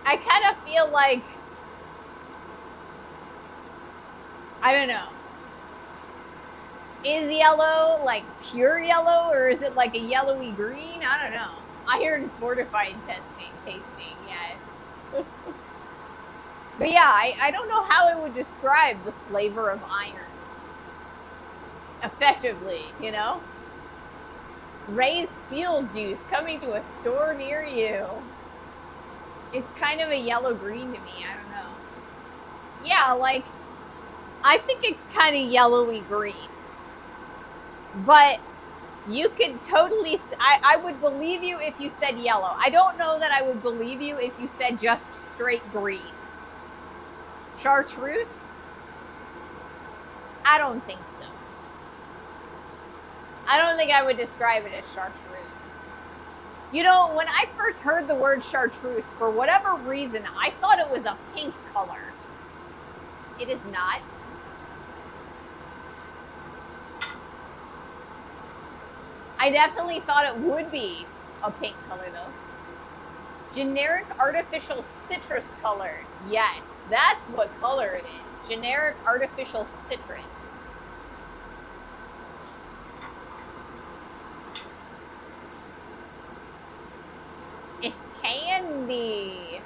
I kind of feel like, I don't know. Is yellow like pure yellow, or is it like a yellowy green? I don't know. I heard fortified tasting, yes. But yeah, I don't know how I would describe the flavor of iron effectively, you know? Ray's Steel Juice coming to a store near you. It's kind of a yellow-green to me, I don't know. Yeah, like, I think it's kind of yellowy green. But you could totally, I would believe you if you said yellow. I don't know that I would believe you if you said just straight green. Chartreuse? I don't think so. I don't think I would describe it as chartreuse. You know, when I first heard the word chartreuse, for whatever reason, I thought it was a pink color. It is not. I definitely thought it would be a pink color, though. Generic artificial citrus color. Yes, that's what color it is. Generic artificial citrus. It's candy.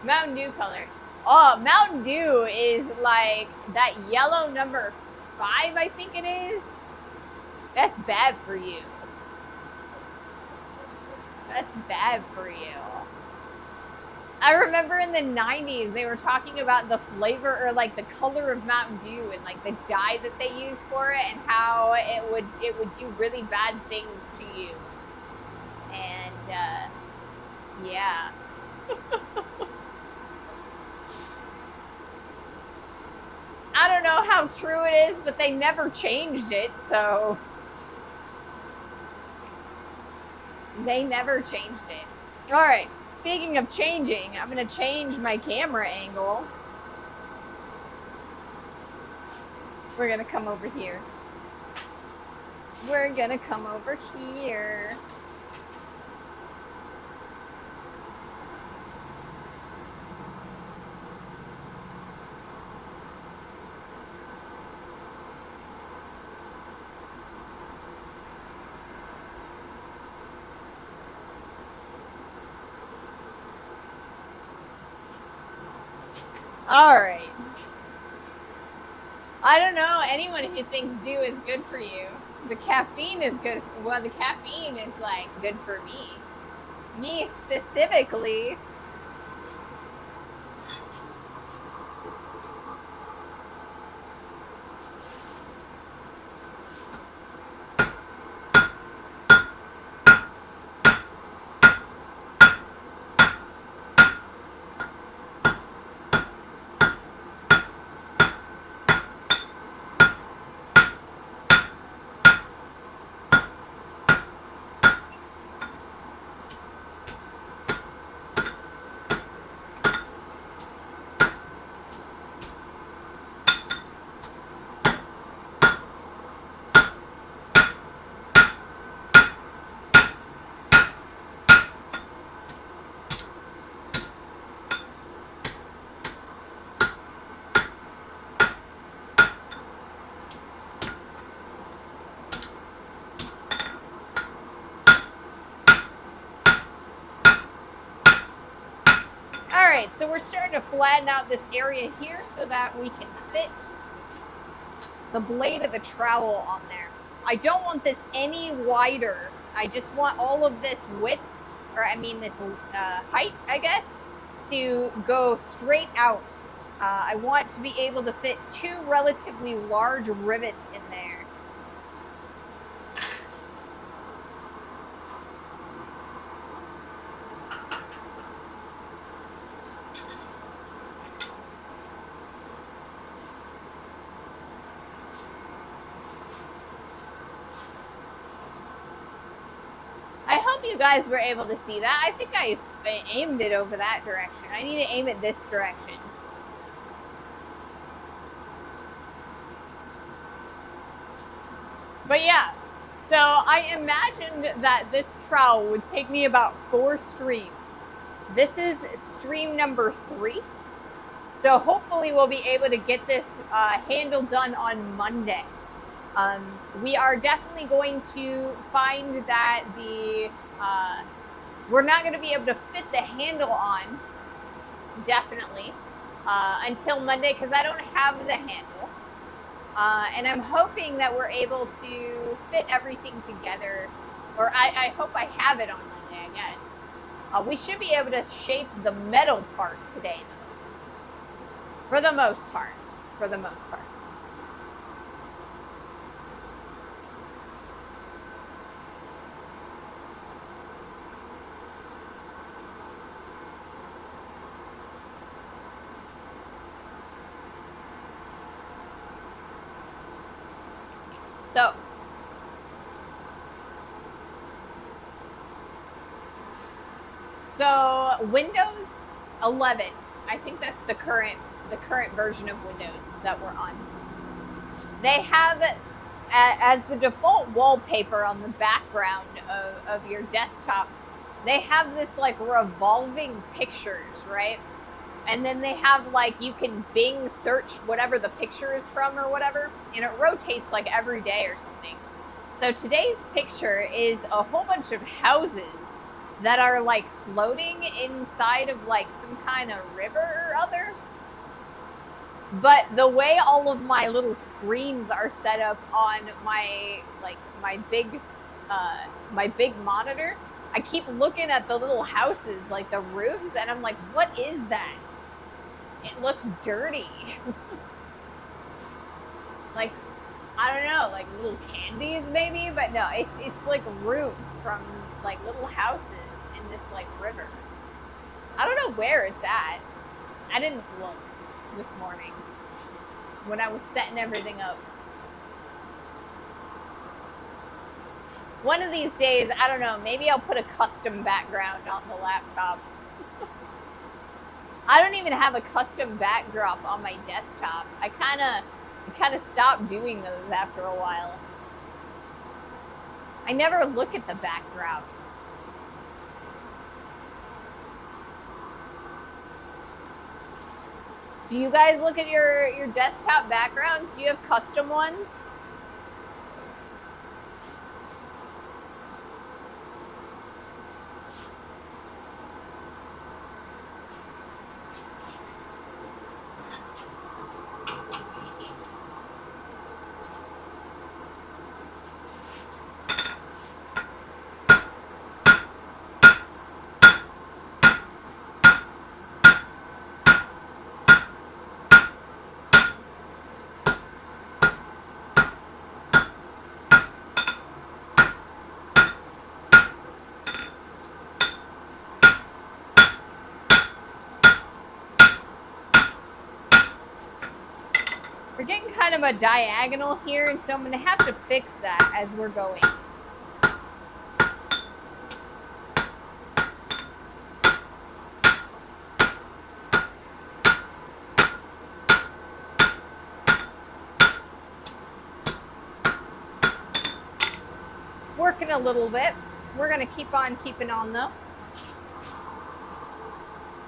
Mountain Dew color. Oh, Mountain Dew is like that yellow number 5, I think it is. That's bad for you. That's bad for you. I remember in the 90s, they were talking about the flavor, or like the color of Mountain Dew, and like the dye that they use for it, and how it would do really bad things to you. And yeah. I don't know how true it is, but they never changed it, so they never changed it. All right, speaking of changing, I'm gonna change my camera angle. We're gonna come over here. We're gonna come over here. All right. I don't know anyone who thinks dew is good for you. The caffeine is good. Well, the caffeine is like good for me. Me specifically. So we're starting to flatten out this area here so that we can fit the blade of the trowel on there. I don't want this any wider. I just want all of this width, or I mean this height, I guess, to go straight out. I want to be able to fit 2 relatively large rivets in there. I hope you guys were able to see that. I think I aimed it over that direction. I need to aim it this direction. But yeah, so I imagined that this trowel would take me about 4 streams. This is stream number 3. So hopefully we'll be able to get this handle done on Monday. We are definitely going to find that we're not going to be able to fit the handle on, definitely, until Monday because I don't have the handle. And I'm hoping that we're able to fit everything together, or I hope I have it on Monday, I guess. We should be able to shape the metal part today, though. For the most part. So Windows 11, I think that's the current version of Windows that we're on. They have as the default wallpaper on the background of your desktop, they have this like revolving pictures, right? And then they have like, you can Bing search whatever the picture is from or whatever, and it rotates like every day or something. So today's picture is a whole bunch of houses that are like floating inside of like some kind of river or other. But the way all of my little screens are set up on my big monitor, I keep looking at the little houses, like the roofs, and I'm like, what is that? It looks dirty. Like, I don't know, like little candies maybe, but no, it's like roofs from like little houses in this like river. I don't know where it's at. I didn't look this morning when I was setting everything up. One of these days, I don't know, maybe I'll put a custom background on the laptop. I don't even have a custom backdrop on my desktop. I kind of stopped doing those after a while. I never look at the backdrop. Do you guys look at your desktop backgrounds? Do you have custom ones? We're getting kind of a diagonal here, and so I'm going to have to fix that as we're going. Working a little bit. We're going to keep on keeping on, though.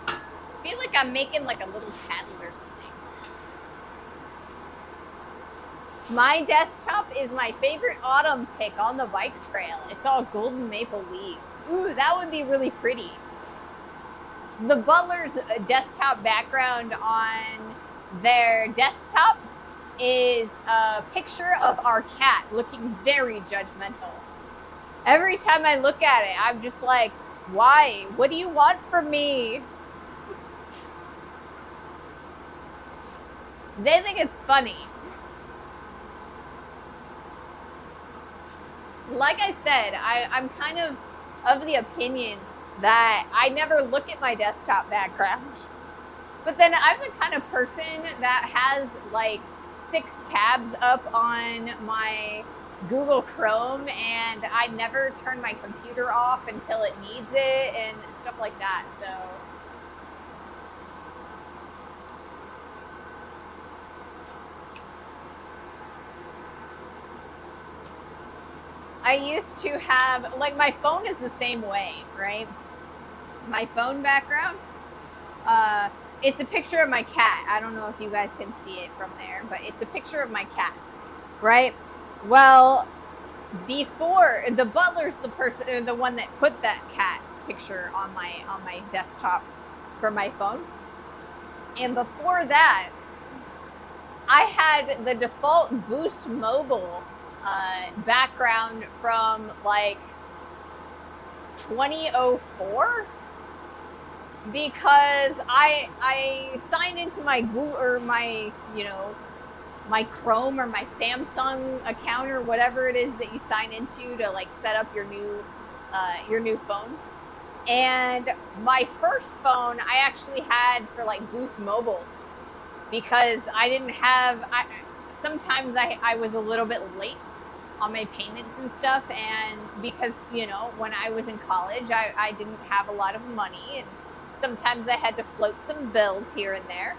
I feel like I'm making like a little paddle or something. My desktop is my favorite autumn pick on the bike trail. It's all golden maple leaves. Ooh, that would be really pretty. the butler's desktop background on their desktop is a picture of our cat looking very judgmental. Every time I look at it, I'm just like, why? What do you want from me? They think it's funny. Like I said, I'm kind of the opinion that I never look at my desktop background. But then I'm the kind of person that has like 6 tabs up on my Google Chrome, and I never turn my computer off until it needs it and stuff like that. So I used to have, like, my phone is the same way, right? My phone background, uh, it's a picture of my cat. I don't know if you guys can see it from there, but it's a picture of my cat, right? Well, before, the butler's the person, or the one that put that cat picture on my desktop for my phone. And before that, I had the default Boost Mobile background from like 2004, because I signed into my Google, or my, you know, my Chrome or my Samsung account or whatever it is that you sign into to like set up your new phone. And my first phone I actually had for like Boost Mobile, because I didn't have, sometimes I was a little bit late on my payments and stuff, and because, you know, when I was in college, I didn't have a lot of money, and sometimes I had to float some bills here and there.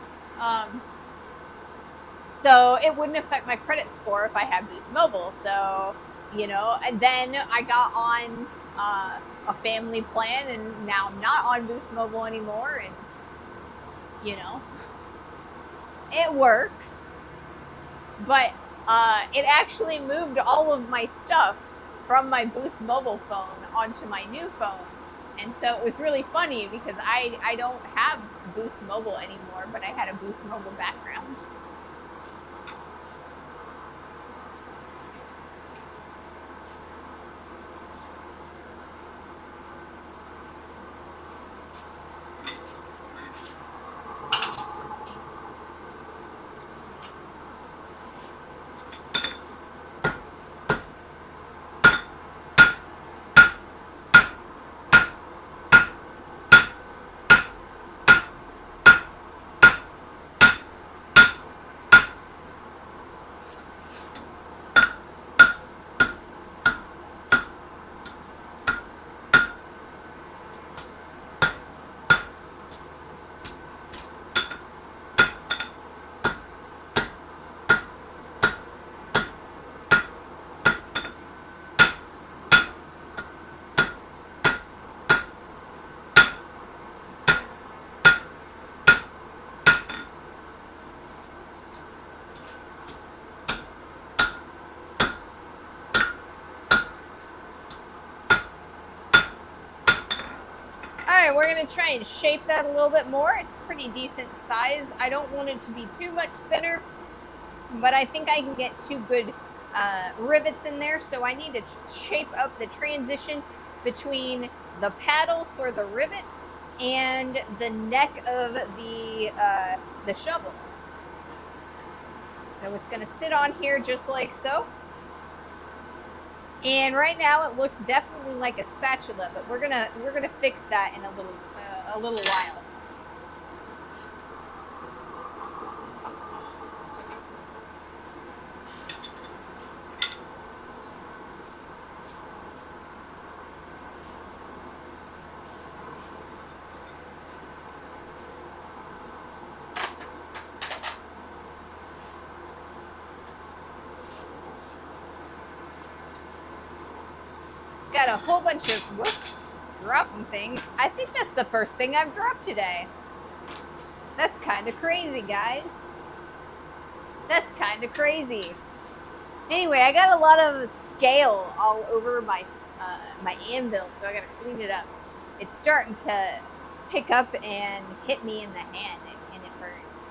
So it wouldn't affect my credit score if I had Boost Mobile. So, you know, and then I got on a family plan, and now I'm not on Boost Mobile anymore, and, you know, it works. But it actually moved all of my stuff from my Boost Mobile phone onto my new phone. And so it was really funny because I don't have Boost Mobile anymore, but I had a Boost Mobile background. Alright, we're going to try and shape that a little bit more. It's pretty decent size. I don't want it to be too much thinner, but I think I can get 2 good rivets in there. So I need to shape up the transition between the paddle for the rivets and the neck of the shovel. So it's going to sit on here just like so. And right now it looks definitely like a spatula, but we're gonna fix that in a little while. Got a whole bunch of dropping things. I think that's the first thing I've dropped today. That's kind of crazy, guys. That's kind of crazy. Anyway, I got a lot of scale all over my my anvil, so I gotta clean it up. It's starting to pick up and hit me in the hand, and it hurts.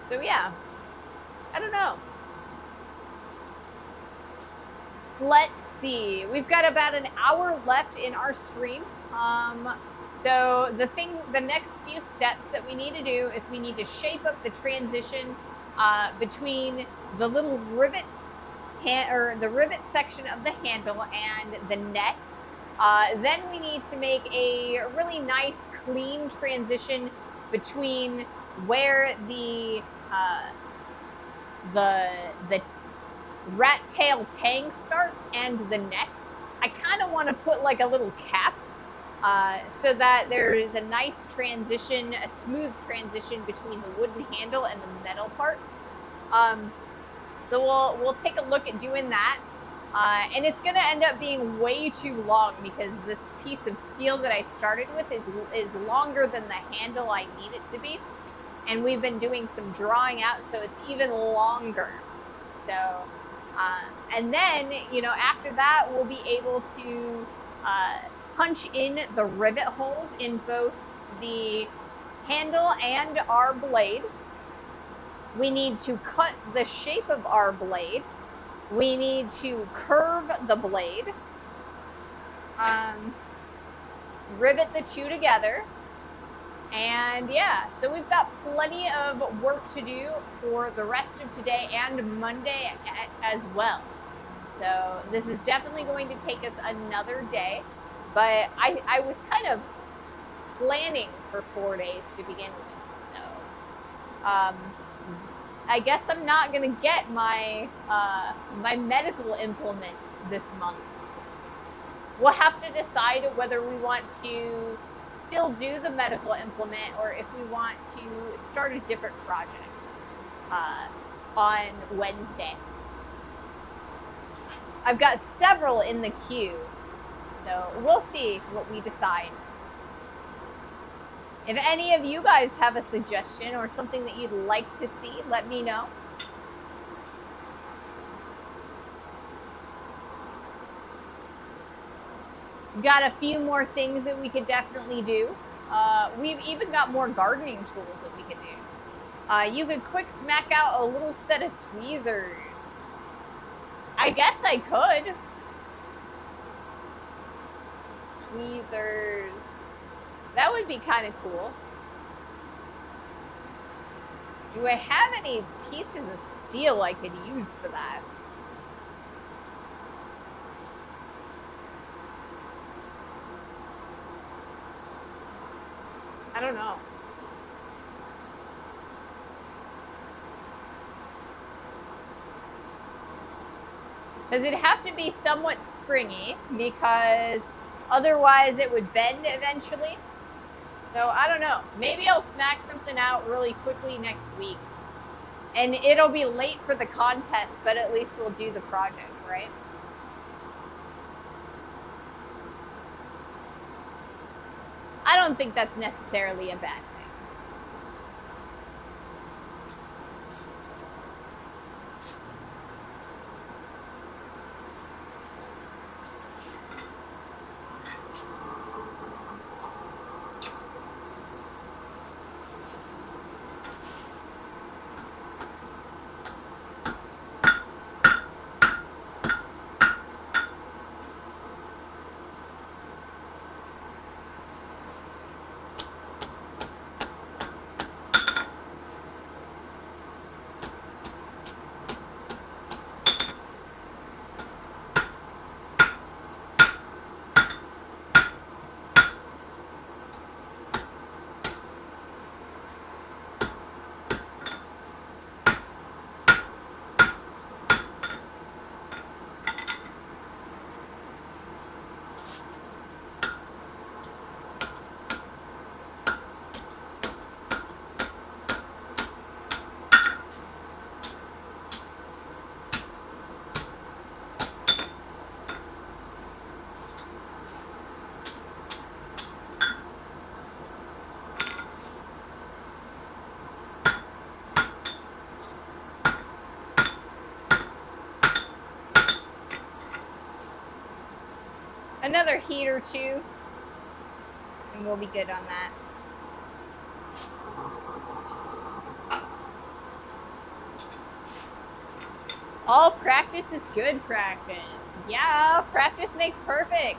So yeah, I don't know. Let's see. We've got about an hour left in our stream. So the next few steps that we need to do is we need to shape up the transition between the little rivet the rivet section of the handle and the neck. Then we need to make a really nice, clean transition between where the rat tail tang starts and the neck. I kind of want to put like a little cap so that there is a nice transition, a smooth transition between the wooden handle and the metal part. So we'll take a look at doing that. And it's going to end up being way too long because this piece of steel that I started with is longer than the handle I need it to be. And we've been doing some drawing out, so it's even longer. So, and then, you know, after that, we'll be able to punch in the rivet holes in both the handle and our blade. We need to cut the shape of our blade. We need to curve the blade. Rivet the two together. And yeah, so we've got plenty of work to do for the rest of today and Monday as well. So this is definitely going to take us another day, but I was kind of planning for 4 days to begin with. So I guess I'm not gonna get my my medical implement this month. We'll have to decide whether we want to still do the medical implement or if we want to start a different project on Wednesday. I've got several in the queue, so we'll see what we decide. If any of you guys have a suggestion or something that you'd like to see, let me know. Got a few more things that we could definitely do. We've even got more gardening tools that we could do. You could quick smack out a little set of tweezers. I guess I could. Tweezers. That would be kind of cool. Do I have any pieces of steel I could use for that? I don't know. Because it'd have to be somewhat springy because otherwise it would bend eventually. So I don't know. Maybe I'll smack something out really quickly next week. And it'll be late for the contest, but at least we'll do the project, right? I don't think that's necessarily a bad thing. Another heat or two, and we'll be good on that. All practice is good practice. Yeah, practice makes perfect.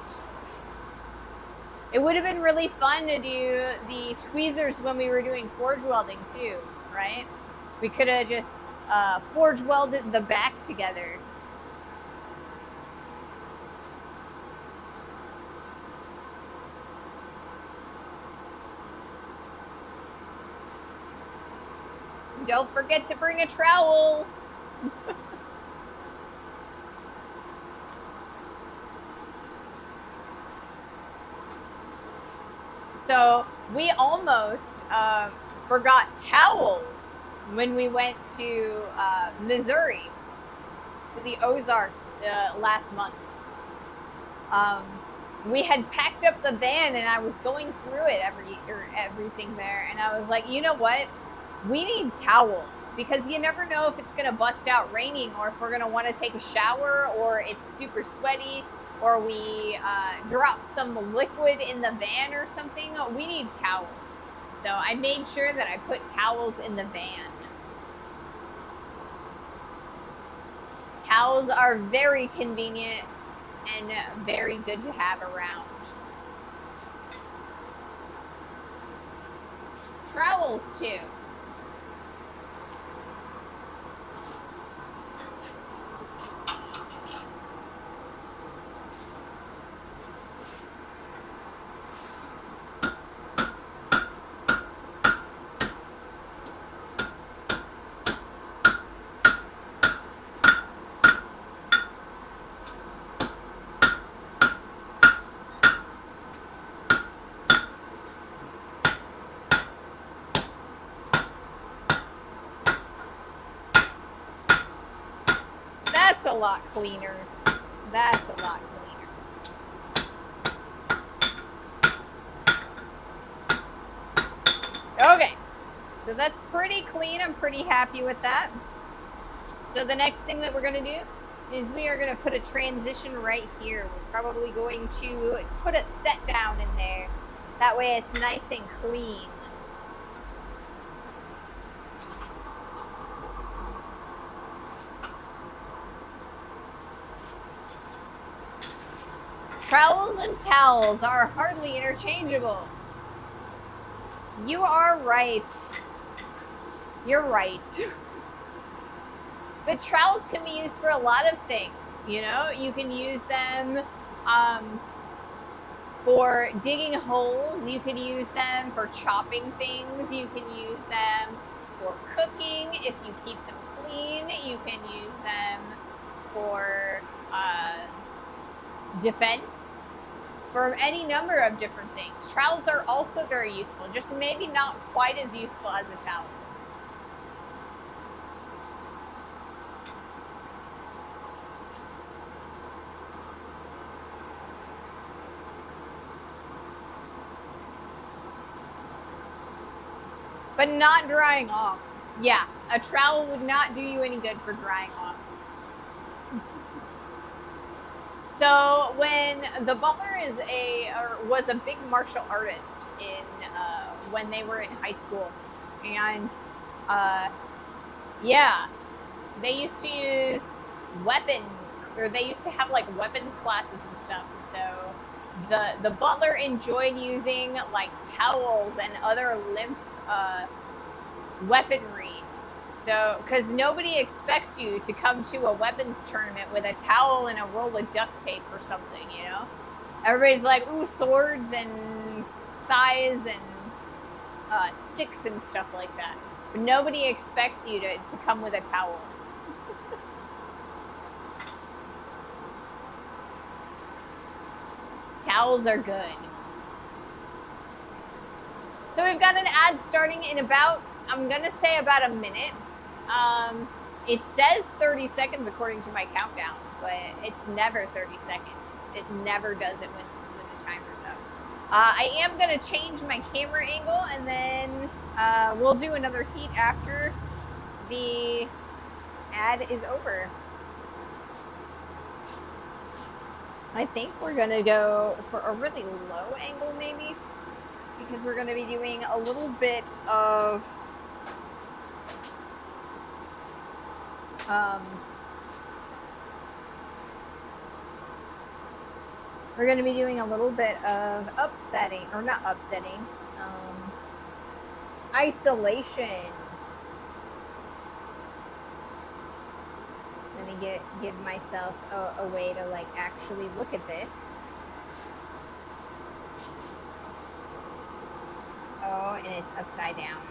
It would have been really fun to do the tweezers when we were doing forge welding too, right? We could have just forge welded the back together. Don't forget to bring a trowel. So we almost forgot towels when we went to Missouri, to the Ozarks last month. We had packed up the van and I was going through it everything there, and I was like, you know what? We need towels because you never know if it's gonna bust out raining or if we're gonna want to take a shower or it's super sweaty or we drop some liquid in the van or something. We need towels. So I made sure that I put towels in the van. Towels are very convenient and very good to have around. Trowels too. That's a lot cleaner. That's a lot cleaner. Okay, so that's pretty clean. I'm pretty happy with that. So the next thing that we're gonna do is we are gonna put a transition right here. We're probably going to put a set down in there. That way it's nice and clean. Trowels and towels are hardly interchangeable. You are right. You're right. But trowels can be used for a lot of things. You know, you can use them for digging holes. You can use them for chopping things. You can use them for cooking. If you keep them clean, you can use them for defense, for any number of different things. Trowels are also very useful, just maybe not quite as useful as a towel. But not drying off. Yeah, a trowel would not do you any good for drying off. So when the butler was a big martial artist in when they were in high school, and yeah, they used to use they used to have like weapons classes and stuff. So the butler enjoyed using like towels and other limp weaponry. So, because nobody expects you to come to a weapons tournament with a towel and a roll of duct tape or something, you know? Everybody's like, ooh, swords and sais and sticks and stuff like that. But nobody expects you to come with a towel. Towels are good. So we've got an ad starting in about, I'm going to say about a minute. It says 30 seconds according to my countdown, but it's never 30 seconds. It never does it when the timer's up. I am going to change my camera angle, and then we'll do another heat after the ad is over. I think we're gonna go for a really low angle maybe, because we're gonna be doing a little bit of we're gonna be doing a little bit of upsetting, or not upsetting, isolation. Let me give myself a way to like actually look at this. Oh, and it's upside down.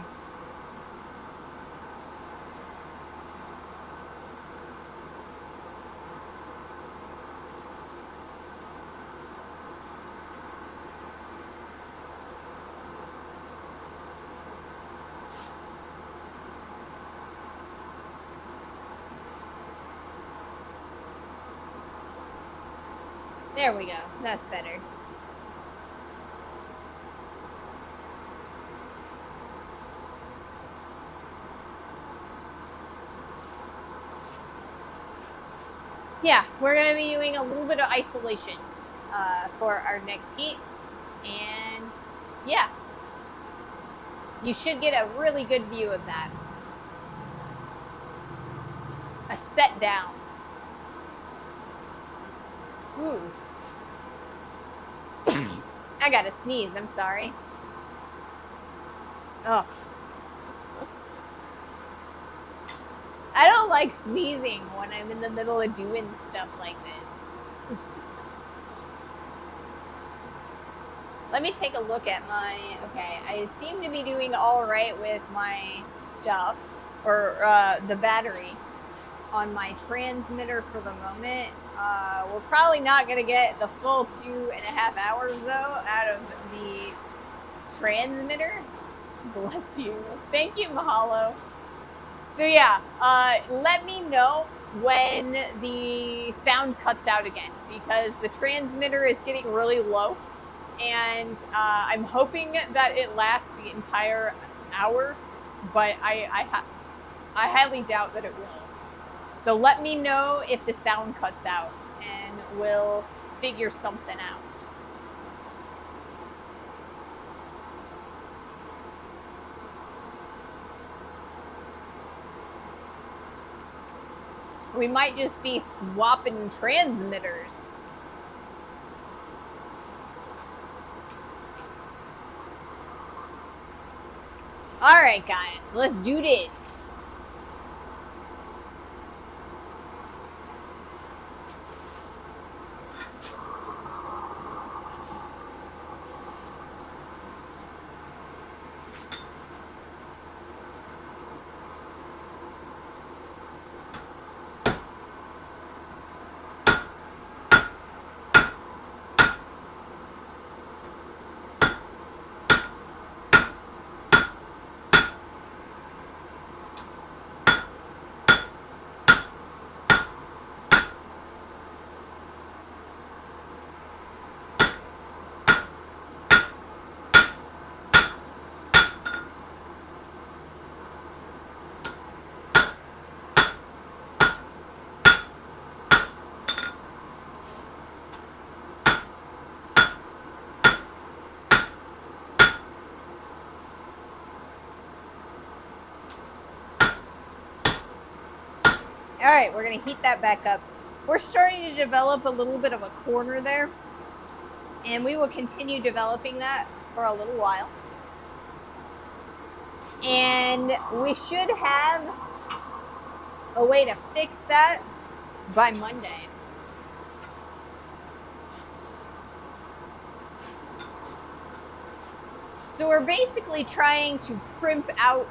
There we go. That's better. Yeah, we're going to be doing a little bit of isolation for our next heat. And yeah, you should get a really good view of that. A set down. Ooh. I got to sneeze. I'm sorry. Oh. I don't like sneezing when I'm in the middle of doing stuff like this. Let me take a look at my, okay, I seem to be doing all right with my stuff, or the battery on my transmitter for the moment. We're probably not going to get the full 2.5 hours though out of the transmitter. Bless you. Thank you, Mahalo. So yeah, let me know when the sound cuts out again, because the transmitter is getting really low, and I'm hoping that it lasts the entire hour, but I highly doubt that it will. So let me know if the sound cuts out, and we'll figure something out. We might just be swapping transmitters. All right, guys, let's do this. All right, we're gonna heat that back up. We're starting to develop a little bit of a corner there, and we will continue developing that for a little while. And we should have a way to fix that by Monday. So we're basically trying to crimp out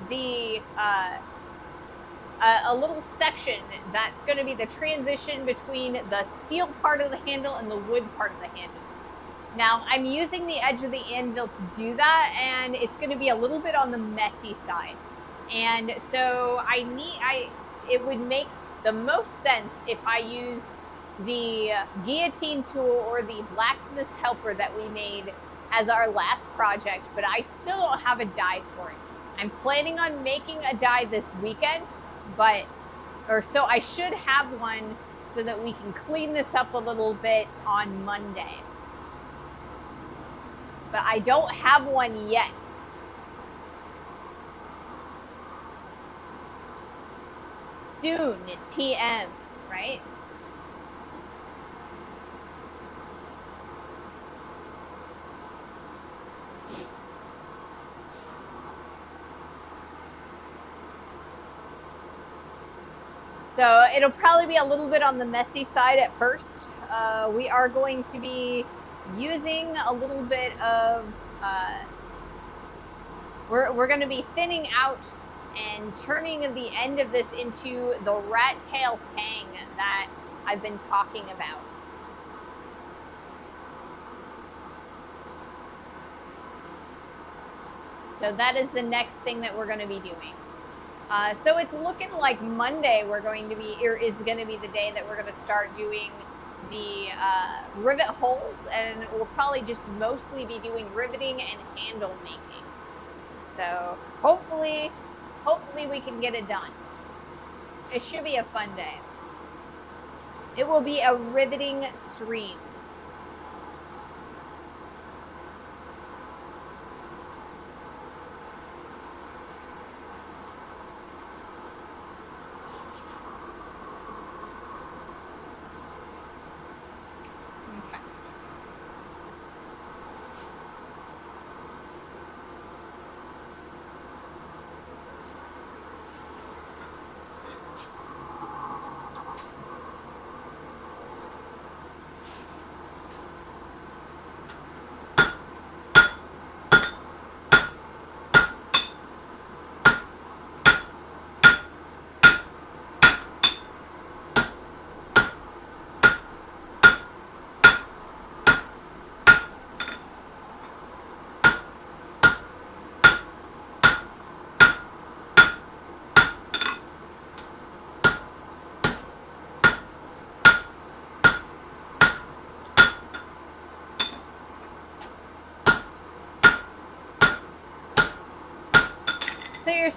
the a little section that's going to be the transition between the steel part of the handle and the wood part of the handle. Now I'm using the edge of the anvil to do that, and it's going to be a little bit on the messy side. And so it would make the most sense if I used the guillotine tool or the blacksmith's helper that we made as our last project, but I still don't have a die for it. I'm planning on making a die this weekend, so I should have one so that we can clean this up a little bit on Monday. But I don't have one yet. Soon, TM, right? So it'll probably be a little bit on the messy side at first. We are going to be using a little bit of, we're going to be thinning out and turning the end of this into the rat tail tang that I've been talking about. So that is the next thing that we're going to be doing. So it's looking like Monday is going to be the day that we're going to start doing the rivet holes, and we'll probably just mostly be doing riveting and handle making. So hopefully we can get it done. It should be a fun day. It will be a riveting stream.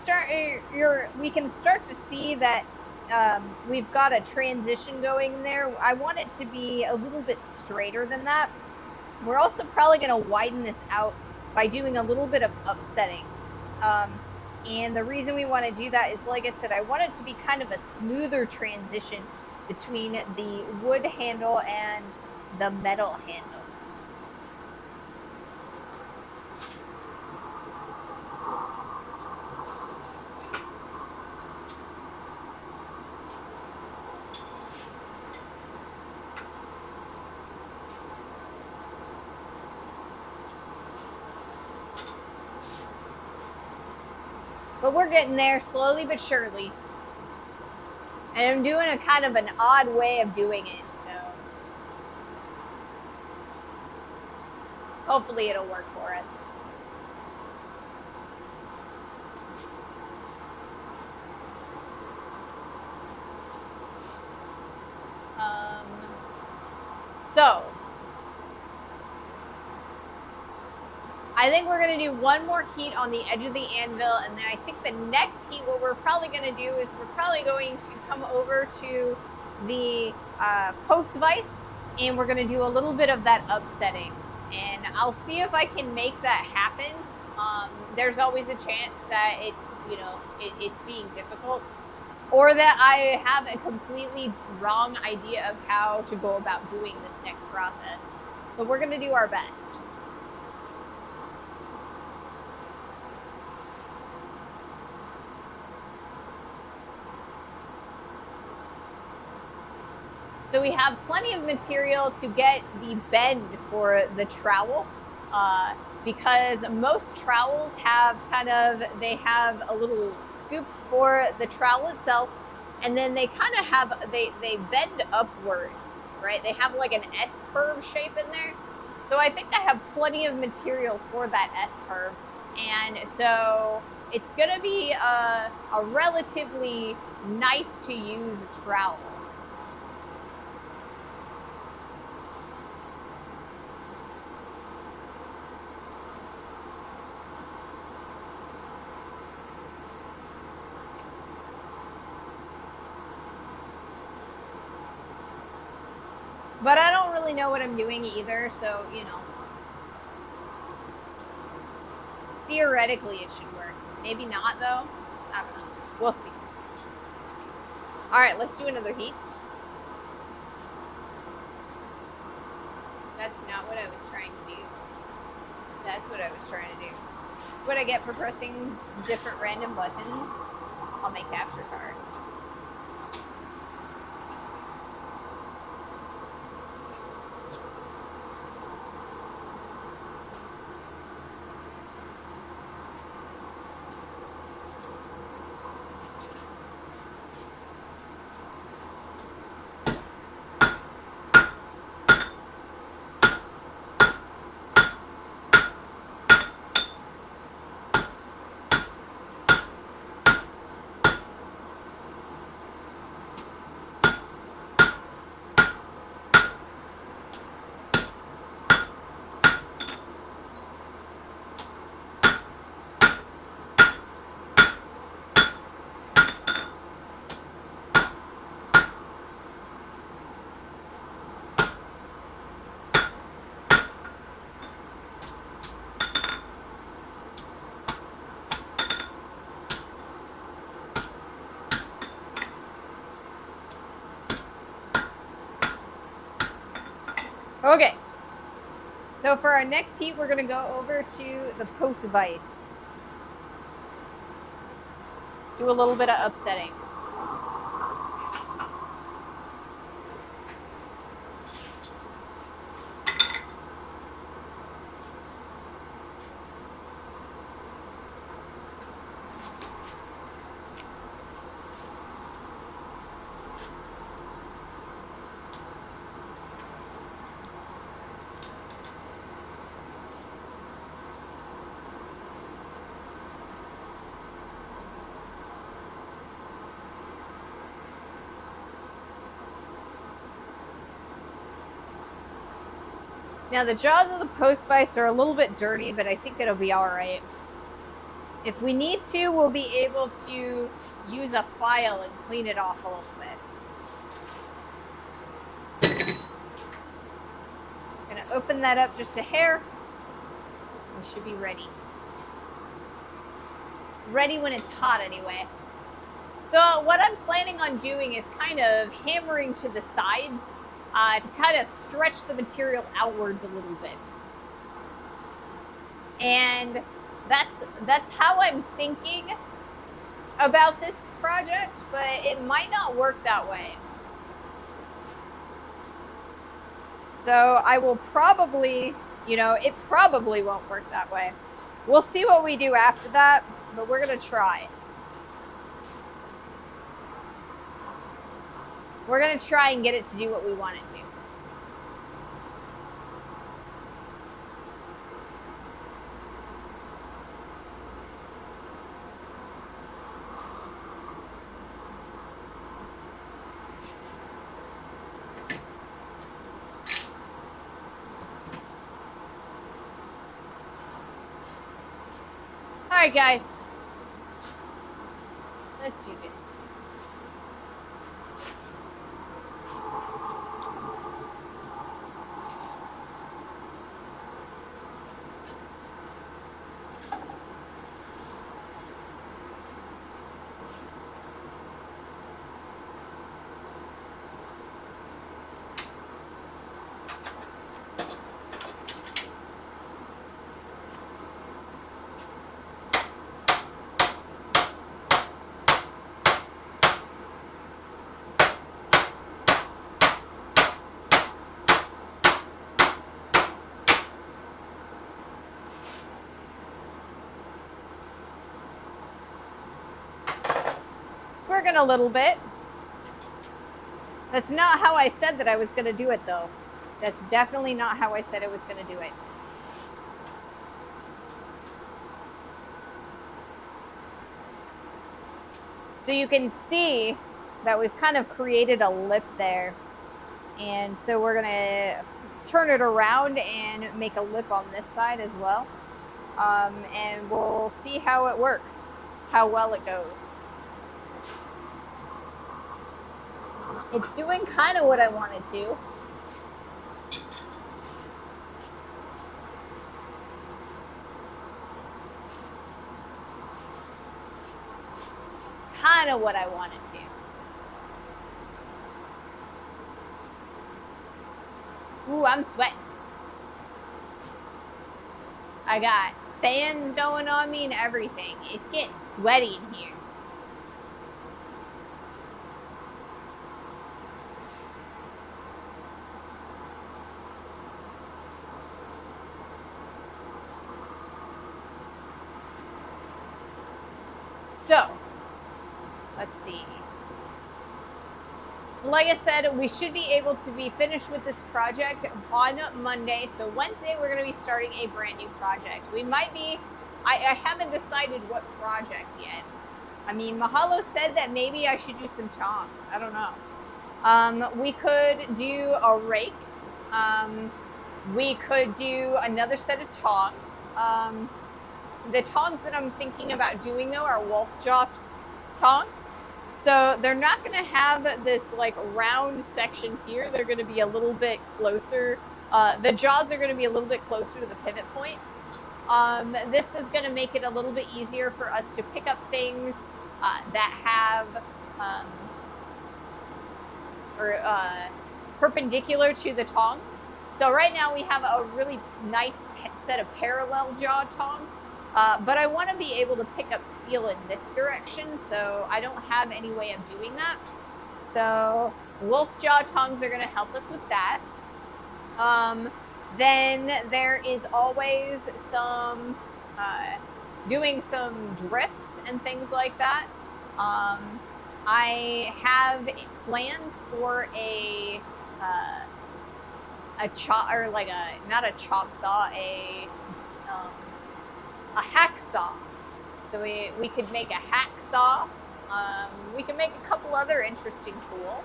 So we can start to see that we've got a transition going there. I want it to be a little bit straighter than that. We're also probably going to widen this out by doing a little bit of upsetting. And the reason we want to do that is, like I said, I want it to be kind of a smoother transition between the wood handle and the metal handle. But we're getting there slowly but surely. And I'm doing a kind of an odd way of doing it, so hopefully it'll work for us. So I think we're going to do one more heat on the edge of the anvil, and then I think the next heat, what we're probably going to do is we're probably going to come over to the post vise, and we're going to do a little bit of that upsetting. And I'll see if I can make that happen. There's always a chance that it's being difficult, or that I have a completely wrong idea of how to go about doing this next process. But we're going to do our best. So we have plenty of material to get the bend for the trowel, because most trowels have they have a little scoop for the trowel itself, and then they kind of have, they bend upwards, right? They have like an S-curve shape in there. So I think I have plenty of material for that S-curve. And so it's gonna be a relatively nice to use trowel. But I don't really know what I'm doing either, so, you know. Theoretically, it should work. Maybe not, though. I don't know. We'll see. All right, let's do another heat. That's not what I was trying to do. That's what I was trying to do. That's what I get for pressing different random buttons on my capture card. Okay, so for our next heat, we're going to go over to the post vise. Do a little bit of upsetting. Now the jaws of the post vise are a little bit dirty, but I think it'll be all right. If we need to, we'll be able to use a file and clean it off a little bit. Gonna open that up just a hair. We should be ready. Ready when it's hot anyway. So what I'm planning on doing is kind of hammering to the sides to kind of stretch the material outwards a little bit. And that's how I'm thinking about this project, but it might not work that way. So I will probably, it probably won't work that way. We'll see what we do after that, but we're going to try. We're going to try and get it to do what we want it to. All right, guys. Let's do this. Working a little bit. That's not how I said that I was going to do it, though. That's definitely not how I said I was going to do it. So you can see that we've kind of created a lip there. And so we're going to turn it around and make a lip on this side as well. And we'll see how it works, how well it goes. It's doing kind of what I wanted to. kind of what I wanted to. Ooh, I'm sweating. I got fans going on me and everything. It's getting sweaty in here. So, let's see. Like I said, we should be able to be finished with this project on Monday. So Wednesday, we're going to be starting a brand new project. We might be, I haven't decided what project yet. I mean, Mahalo said that maybe I should do some tongs. I don't know. We could do a rake. We could do another set of tongs. The tongs that I'm thinking about doing, though, are wolf jaw tongs. So they're not going to have this like round section here. They're going to be a little bit closer. The jaws are going to be a little bit closer to the pivot point. This is going to make it a little bit easier for us to pick up things that have perpendicular to the tongs. So right now we have a really nice set of parallel jaw tongs. But I want to be able to pick up steel in this direction, so I don't have any way of doing that. So wolf jaw tongs are going to help us with that. Then there is always some doing some drifts and things like that. I have plans for a chop, or like not a chop saw, a hacksaw. So we could make a hacksaw. We can make a couple other interesting tools.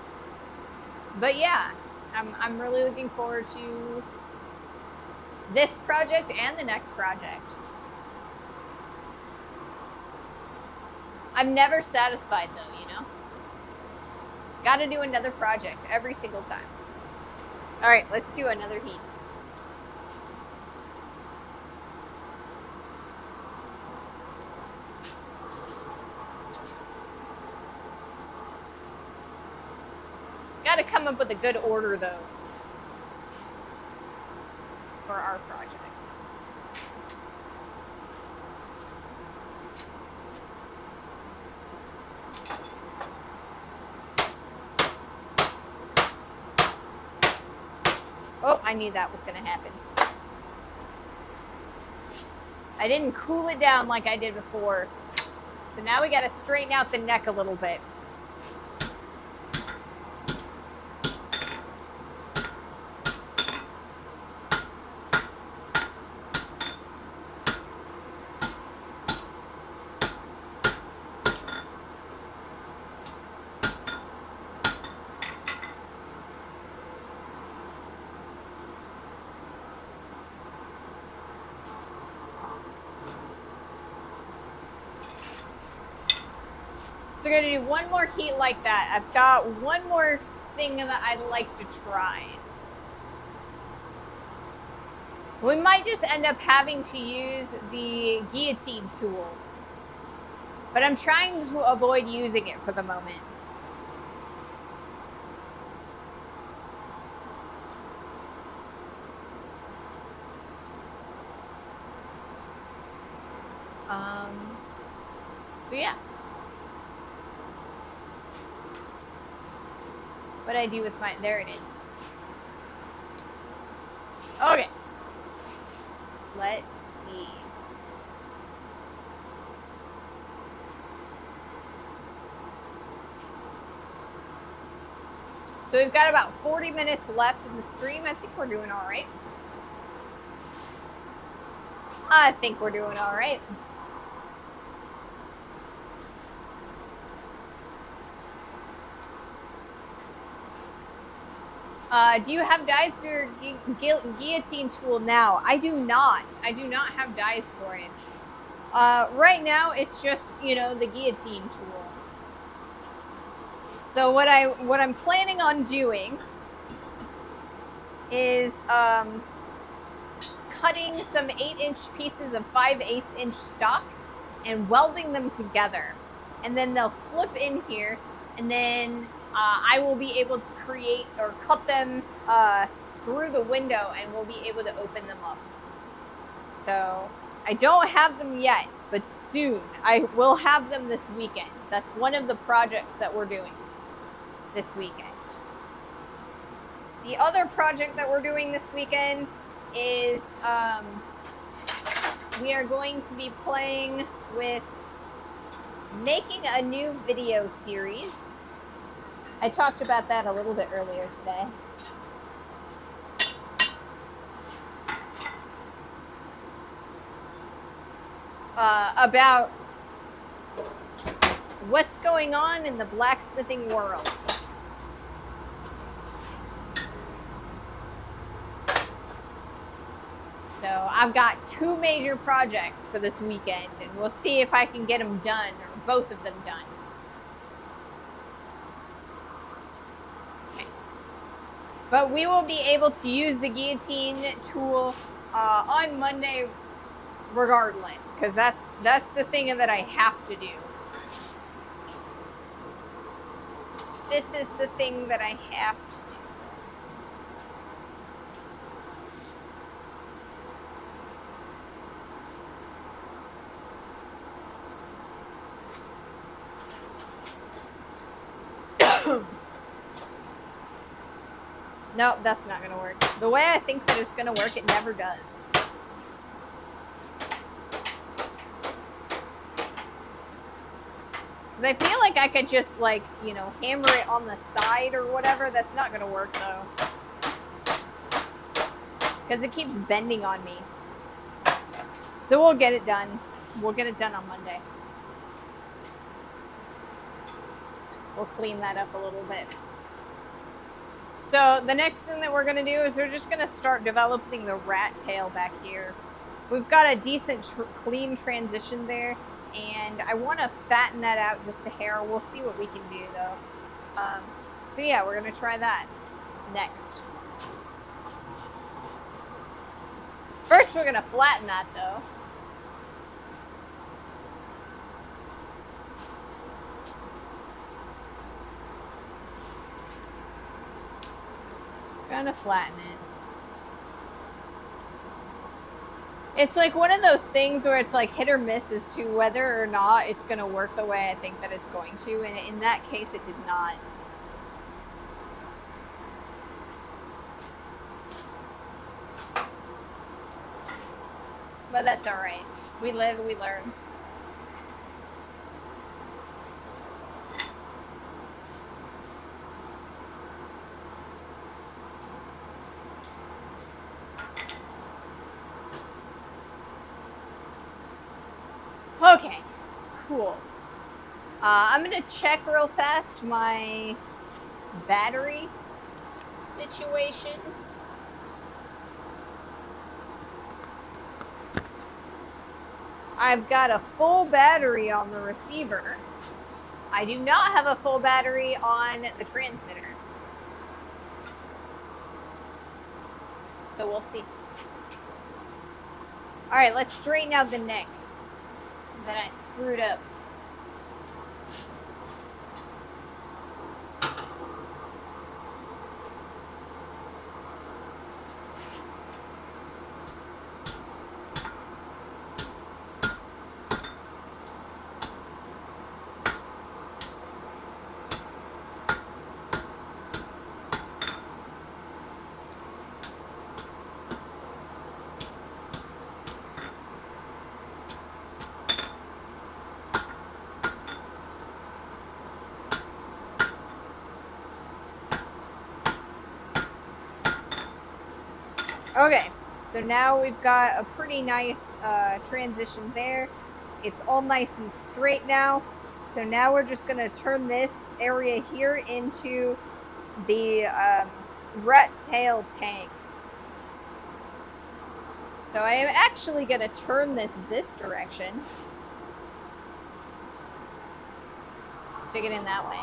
But yeah, I'm really looking forward to this project and the next project. I'm never satisfied though, you know? Gotta do another project every single time. All right, let's do another heat. Got to come up with a good order, though, for our project. Oh, I knew that was going to happen. I didn't cool it down like I did before. So now we got to straighten out the neck a little bit. So we're going to do one more heat like that. I've got one more thing that I'd like to try. We might just end up having to use the guillotine tool. But I'm trying to avoid using it for the moment. So yeah. What I do with my, there it is. Okay. Let's see. So we've got about 40 minutes left in the stream. I think we're doing all right. I think we're doing all right. Do you have dies for your guillotine tool now? I do not. I do not have dies for it. Right now, it's just, you know, the guillotine tool. So what I'm planning on doing is cutting some 8-inch pieces of 5/8 inch stock and welding them together. and then they'll slip in here, and then I will be able to create or cut them through the window, and we'll be able to open them up. So I don't have them yet, but soon I will have them this weekend. That's one of the projects that we're doing this weekend. The other project that we're doing this weekend is we are going to be playing with making a new video series. I talked about that a little bit earlier today. About what's going on in the blacksmithing world. So I've got 2 major projects for this weekend, and we'll see if I can get them done, or both of them done. Okay. But we will be able to use the guillotine tool on Monday regardless, because that's the thing that I have to do. This is the thing that I have to do. Nope, that's not gonna work. The way I think that it's gonna work, it never does. Because I feel like I could just, like, you know, hammer it on the side or whatever. That's not gonna work, though. Because it keeps bending on me. So we'll get it done. We'll get it done on Monday. We'll clean that up a little bit. So the next thing that we're going to do is we're just going to start developing the rat tail back here. We've got a decent clean transition there, and I want to fatten that out just a hair. We'll see what we can do, though. So yeah, we're going to try that next. First, we're going to flatten that, though. Gonna flatten it. It's like one of those things where it's like hit or miss as to whether or not it's gonna work the way I think that it's going to, and in that case it did not. But that's alright. We live, we learn. Okay, cool. I'm gonna check real fast my battery situation. I've got a full battery on the receiver. I do not have a full battery on the transmitter. So we'll see. Alright, let's straighten out the neck that I screwed up. Okay, so now we've got a pretty nice transition there. It's all nice and straight now. So now we're just going to turn this area here into the rat tail tank. So I am actually going to turn this direction. Stick it in that way.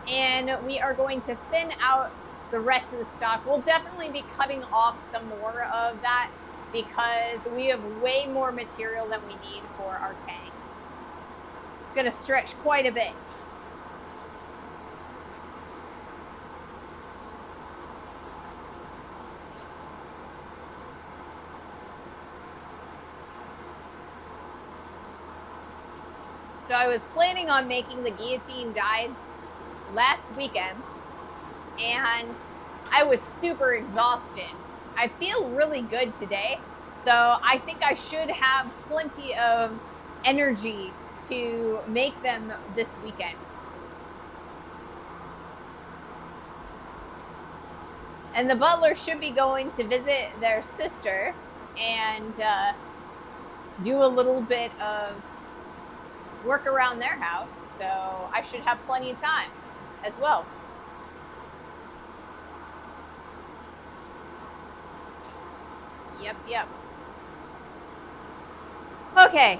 and we are going to thin out the rest of the stock. We'll definitely be cutting off some more of that because we have way more material than we need for our tank. It's going to stretch quite a bit. So I was planning on making the guillotine dies last weekend, and I was super exhausted. I feel really good today, so I think I should have plenty of energy to make them this weekend. And the butler should be going to visit their sister and do a little bit of work around their house, so I should have plenty of time as well. Yep. Okay,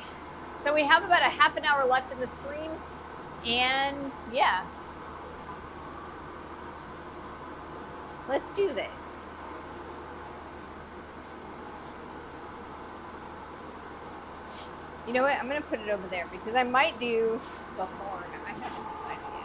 so we have about a half an hour left in the stream, and yeah, let's do this. You know what? I'm gonna put it over there because I might do the horn. I haven't decided yet.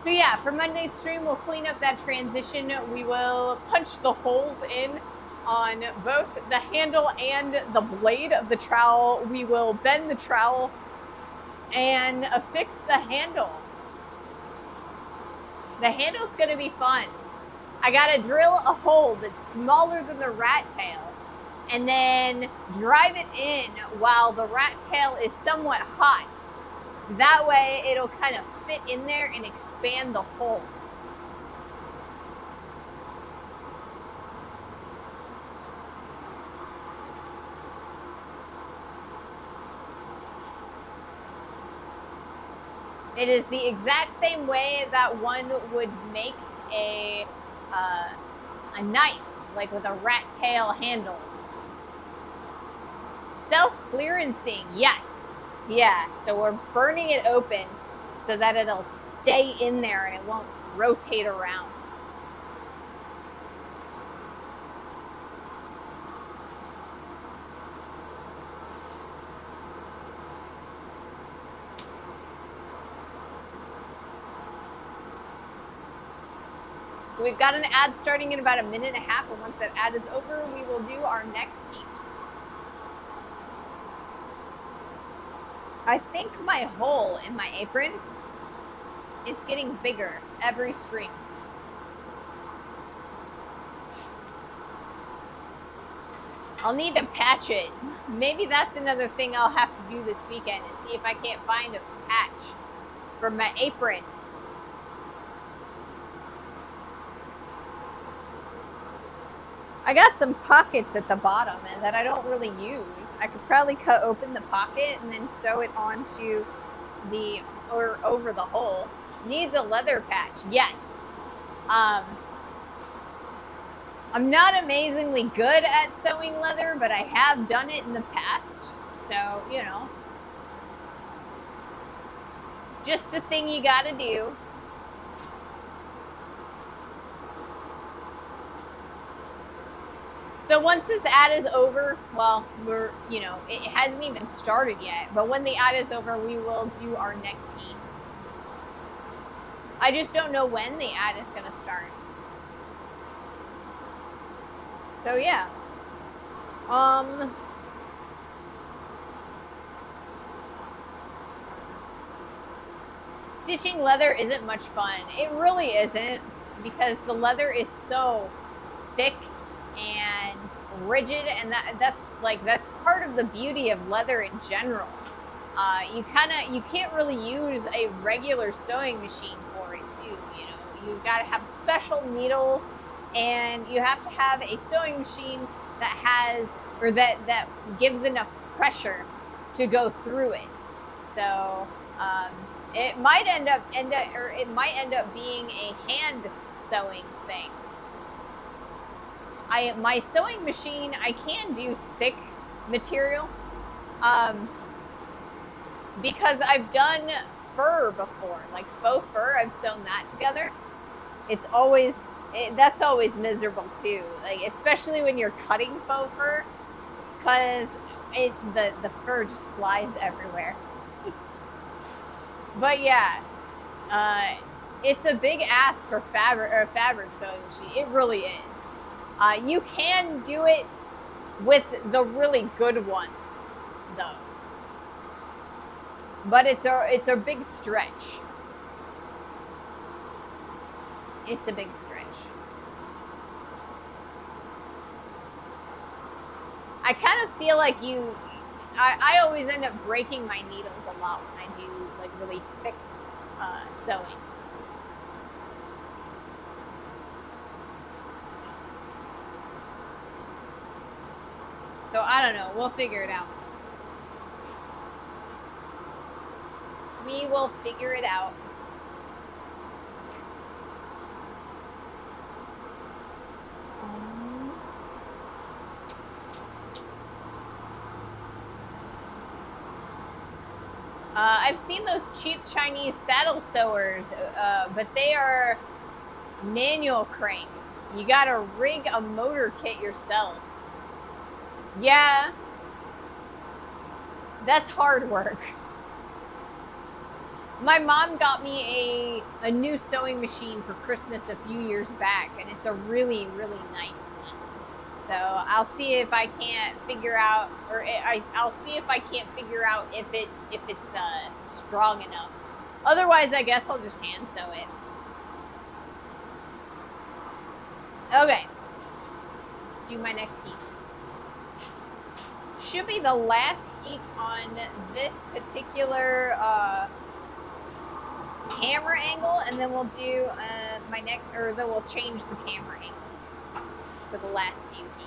So yeah, for Monday's stream, we'll clean up that transition. We will punch the holes in on both the handle and the blade of the trowel. We will bend the trowel and affix the handle. The handle's gonna be fun. I gotta drill a hole that's smaller than the rat tail and then drive it in while the rat tail is somewhat hot. That way it'll kind of fit in there and expand the hole. It is the exact same way that one would make a knife, like with a rat tail handle. Self-clearancing, yes. Yeah, so we're burning it open so that it'll stay in there and it won't rotate around. So we've got an ad starting in about a minute and a half, and once that ad is over, we will do our next heat. I think my hole in my apron is getting bigger every stream. I'll need to patch it. Maybe that's another thing I'll have to do this weekend, is see if I can't find a patch for my apron. I got some pockets at the bottom and that I don't really use. I could probably cut open the pocket and then sew it onto the, or over the hole. Needs a leather patch, yes. I'm not amazingly good at sewing leather, but I have done it in the past. So, you know, just a thing you gotta do. So once this ad is over, well, it hasn't even started yet, but when the ad is over, we will do our next heat. I just don't know when the ad is going to start. So yeah. Stitching leather isn't much fun. It really isn't, because the leather is so thick and rigid, and that's part of the beauty of leather in general. You can't really use a regular sewing machine for it too. You've got to have special needles, and you have to have a sewing machine that has, or that gives enough pressure to go through it. So it might end up being a hand sewing thing. My sewing machine, I can do thick material, because I've done fur before, like faux fur. I've sewn that together. That's always miserable too, like especially when you're cutting faux fur, because the fur just flies everywhere. But yeah, it's a big ask for fabric sewing machine. It really is. You can do it with the really good ones, though. But it's a big stretch. It's a big stretch. I kind of feel like I always end up breaking my needles a lot when I do like really thick sewing. So I don't know. We'll figure it out. We will figure it out. I've seen those cheap Chinese saddle sewers, but they are manual crank. You gotta rig a motor kit yourself. Yeah, that's hard work. My mom got me a new sewing machine for Christmas a few years back, and it's a really, really nice one. So I'll see if I can't figure out, I'll see if I can't figure out if it's strong enough. Otherwise, I guess I'll just hand sew it. Okay, let's do my next heat. Should be the last heat on this particular camera angle, and then we'll do then we'll change the camera angle for the last few heats.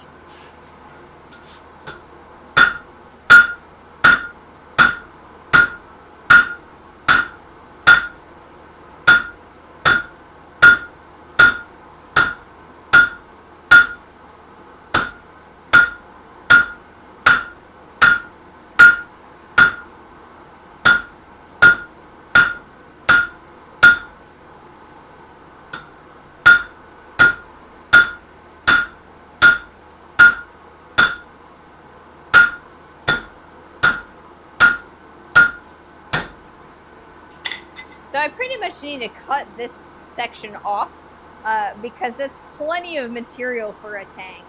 So I pretty much need to cut this section off because that's plenty of material for a tang.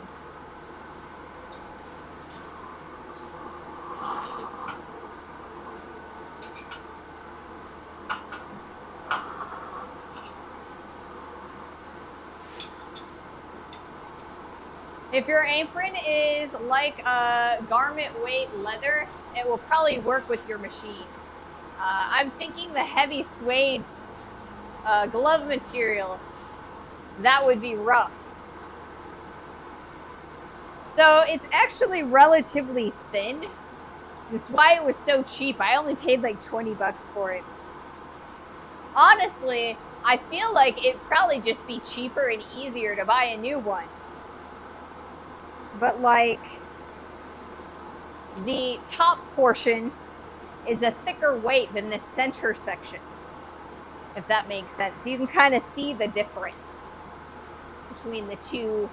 If your apron is like garment weight leather, it will probably work with your machine. I'm thinking the heavy suede glove material, that would be rough. So it's actually relatively thin. That's why it was so cheap. I only paid like 20 bucks for it. Honestly, I feel like it'd probably just be cheaper and easier to buy a new one. But like, the top portion is a thicker weight than the center section, if that makes sense. You can kind of see the difference between the two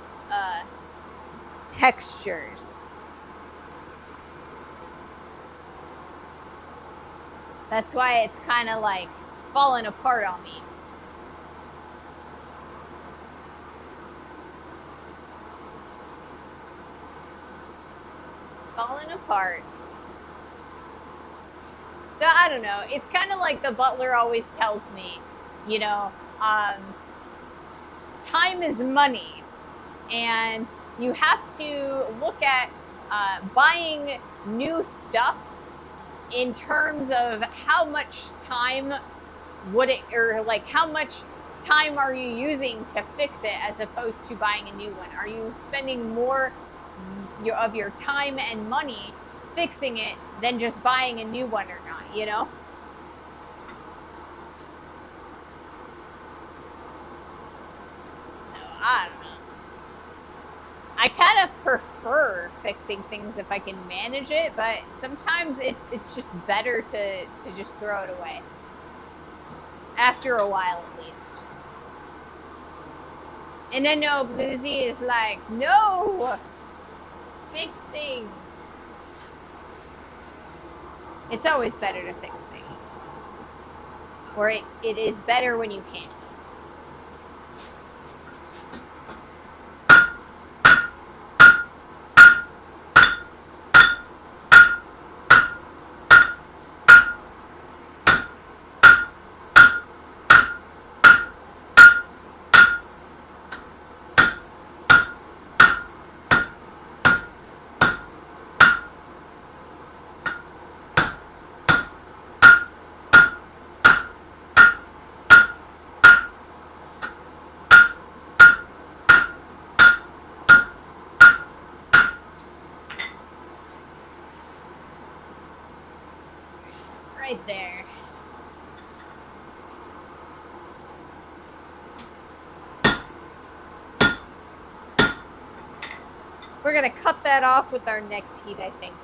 textures. That's why it's kind of like falling apart on me. Falling apart. So I don't know. It's kind of like the butler always tells me, you know, time is money. And you have to look at buying new stuff in terms of how much time would it, or like how much time are you using to fix it as opposed to buying a new one? Are you spending more of your time and money fixing it than just buying a new one or not, you know? So I don't know. I kind of prefer fixing things if I can manage it, but sometimes it's just better to just throw it away. After a while, at least. And I know Bluesy is like, no! Fix things! It's always better to fix things. Or it is better when you can. Right there. We're gonna cut that off with our next heat, I think.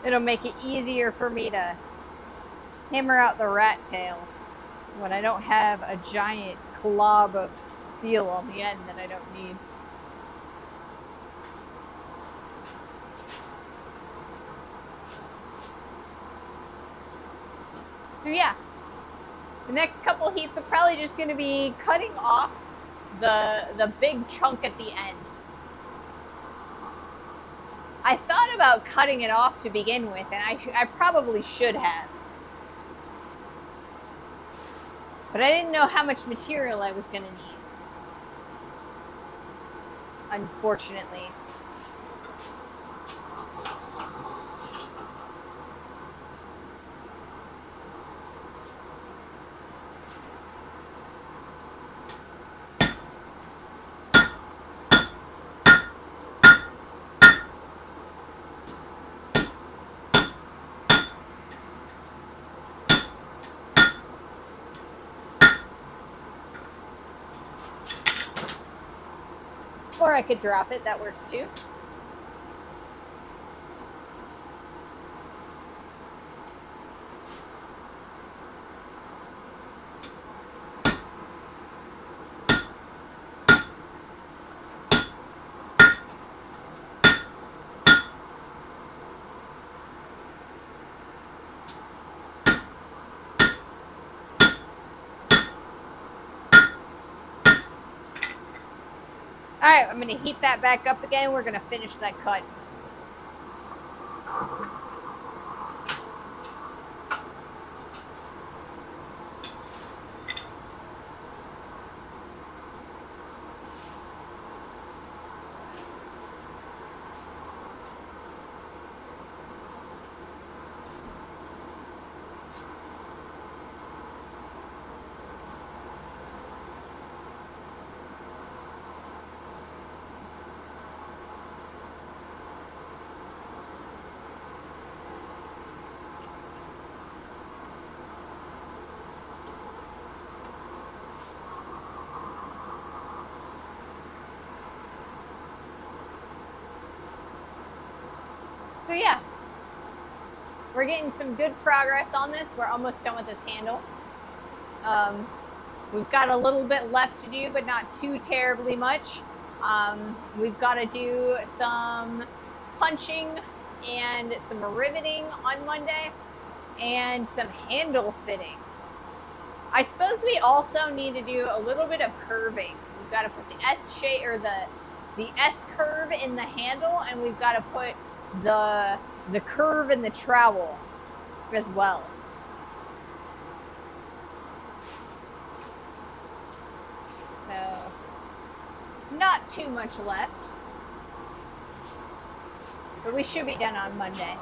It'll make it easier for me to hammer out the rat tail when I don't have a giant glob of steel on the end that I don't need. So yeah, the next couple heats are probably just going to be cutting off the big chunk at the end. I thought about cutting it off to begin with, and I probably should have. But I didn't know how much material I was going to need. Unfortunately. Or I could drop it, that works too. Alright, I'm going to heat that back up again. We're going to finish that cut. yeah, we're getting some good progress on this. We're almost done with this handle. We've got a little bit left to do, but not too terribly much. We've got to do some punching and some riveting on Monday and some handle fitting. I suppose we also need to do a little bit of curving. We've got to put the S shape or the S curve in the handle, and we've got to put the curve in the trowel as well. So not too much left, but we should be done on Monday.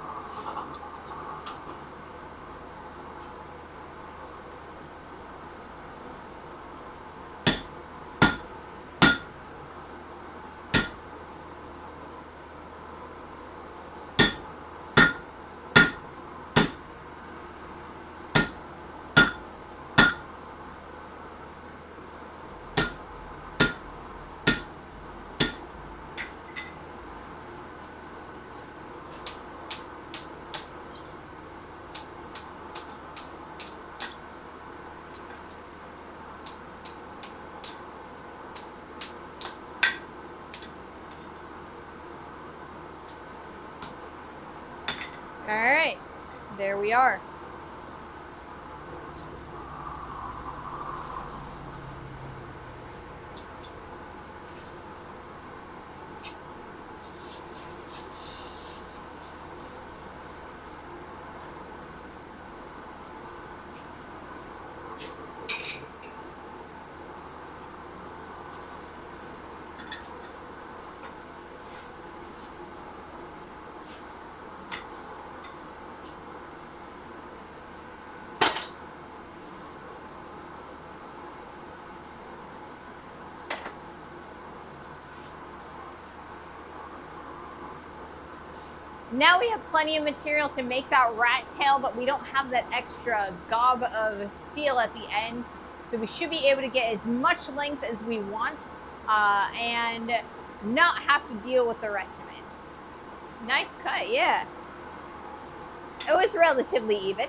All right, there we are. Now we have plenty of material to make that rat tail, but we don't have that extra gob of steel at the end. So we should be able to get as much length as we want and not have to deal with the rest of it. Nice cut, yeah. It was relatively even.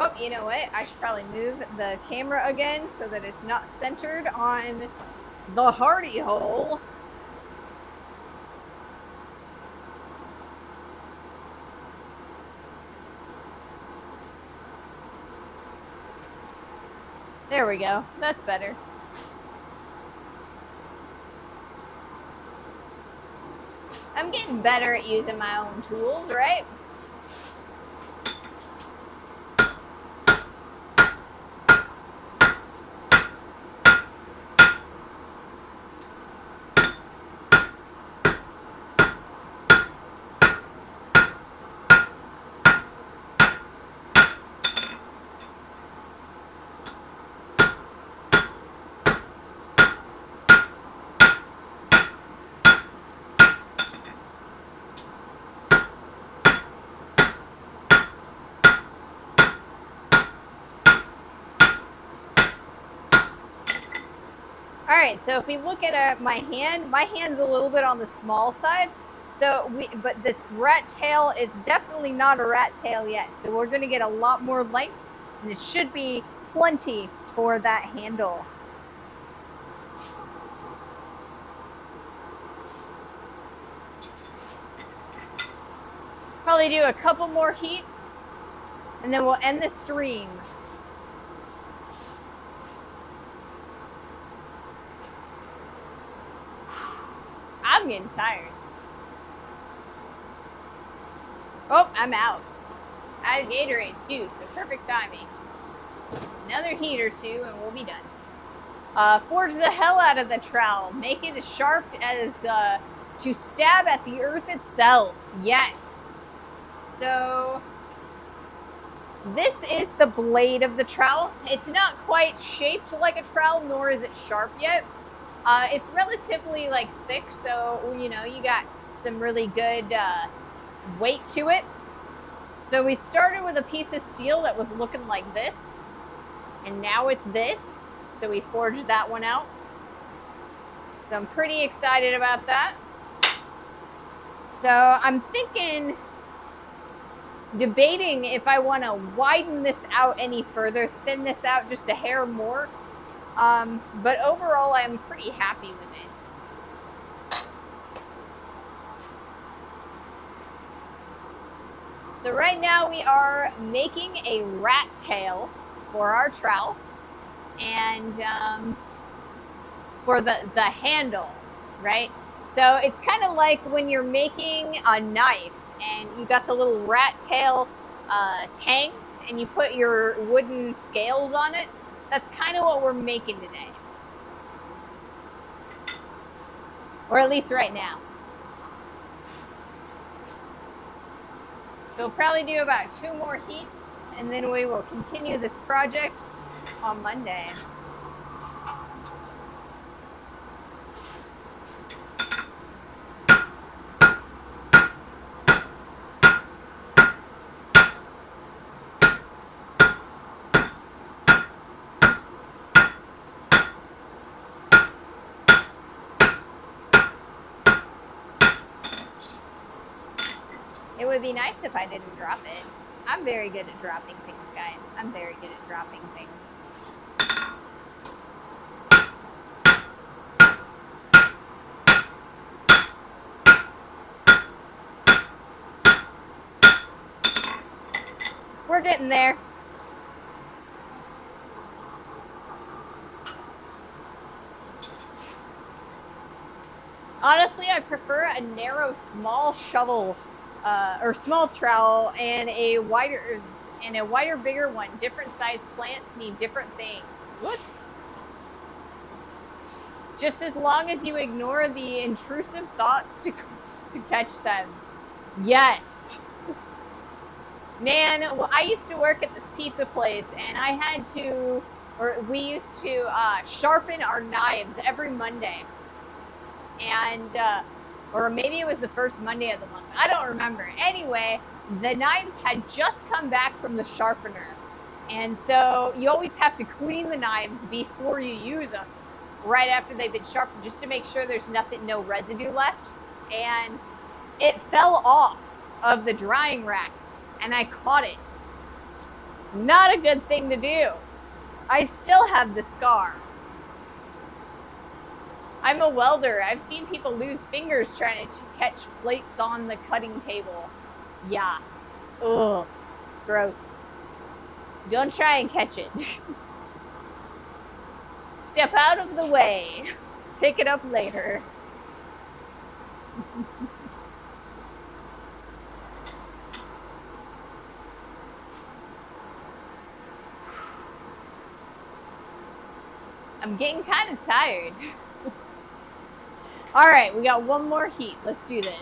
Oh, you know what? I should probably move the camera again so that it's not centered on the hardy hole. There we go. That's better. I'm getting better at using my own tools, right? All right, so if we look at my hand's a little bit on the small side. But this rat tail is definitely not a rat tail yet. So we're gonna get a lot more length, and it should be plenty for that handle. Probably do a couple more heats, and then we'll end the stream. I'm getting tired. Oh, I'm out. I had Gatorade too, so perfect timing. Another heat or two and we'll be done. Forge the hell out of the trowel. Make it as sharp as to stab at the earth itself. Yes. So this is the blade of the trowel. It's not quite shaped like a trowel, nor is it sharp yet. It's relatively like thick, so you know you got some really good weight to it. So we started with a piece of steel that was looking like this, and now it's this. So we forged that one out. So I'm pretty excited about that. So I'm debating if I want to widen this out any further, thin this out just a hair more. But overall, I'm pretty happy with it. So right now we are making a rat tail for our trowel, and for the handle, right? So it's kind of like when you're making a knife and you got the little rat tail tang and you put your wooden scales on it. That's kind of what we're making today. Or at least right now. So we'll probably do about 2 more heats and then we will continue this project on Monday. It would be nice if I didn't drop it. I'm very good at dropping things, guys. I'm very good at dropping things. We're getting there. Honestly, I prefer a narrow, small shovel or small trowel and a wider, bigger one. Different sized plants need different things. Whoops. Just as long as you ignore the intrusive thoughts to catch them. Yes. Man, well, I used to work at this pizza place, and I had to, or we used to sharpen our knives every Monday. And or maybe it was the first Monday of the month. I don't remember. Anyway, the knives had just come back from the sharpener. And so you always have to clean the knives before you use them, right after they've been sharpened, just to make sure there's no residue left. And it fell off of the drying rack and I caught it. Not a good thing to do. I still have the scar. I'm a welder. I've seen people lose fingers trying to catch plates on the cutting table. Yeah. Ugh. Gross. Don't try and catch it. Step out of the way. Pick it up later. I'm getting kind of tired. All right, we got 1 more heat. Let's do this.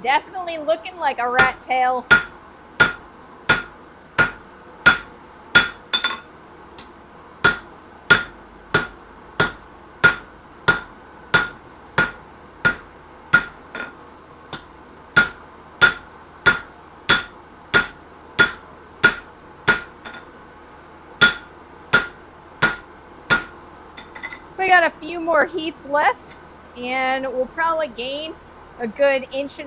Definitely looking like a rat tail. We got a few more heats left, and we'll probably gain a good 1.5 inches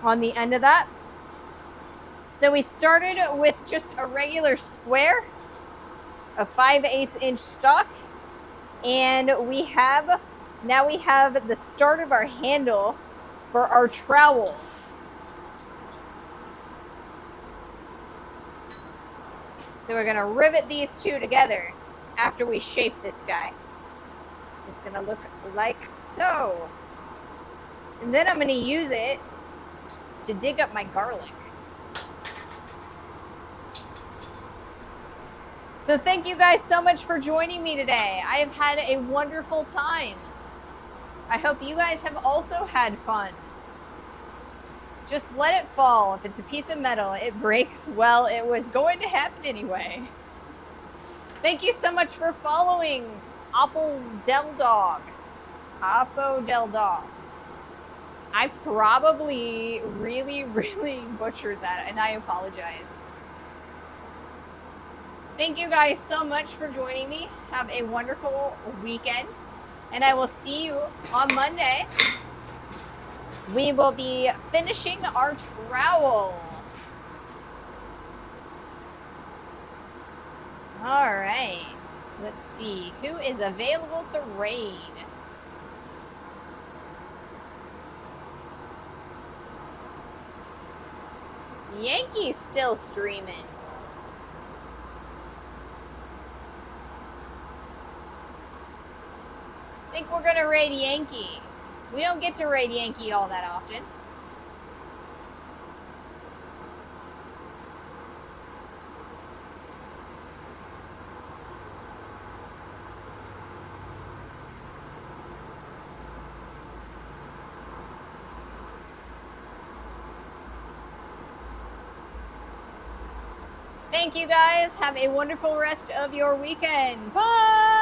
on the end of that. So we started with just a regular square, a 5/8 inch stock, and now we have the start of our handle for our trowel. So we're gonna rivet these two together after we shape this guy. It's gonna look like so. And then I'm gonna use it to dig up my garlic. So thank you guys so much for joining me today. I have had a wonderful time. I hope you guys have also had fun. Just let it fall. If it's a piece of metal, it breaks. Well, it was going to happen anyway. Thank you so much for following Apple Del Dog. Apo Del Dog. I probably really butchered that, and I apologize. Thank you guys so much for joining me. Have a wonderful weekend, and I will see you on Monday. We will be finishing our trowel. All right, let's see who is available to raid. Yankee's still streaming. I think we're gonna raid Yankee. We don't get to raid Yankee all that often. Thank you guys. Have a wonderful rest of your weekend. Bye.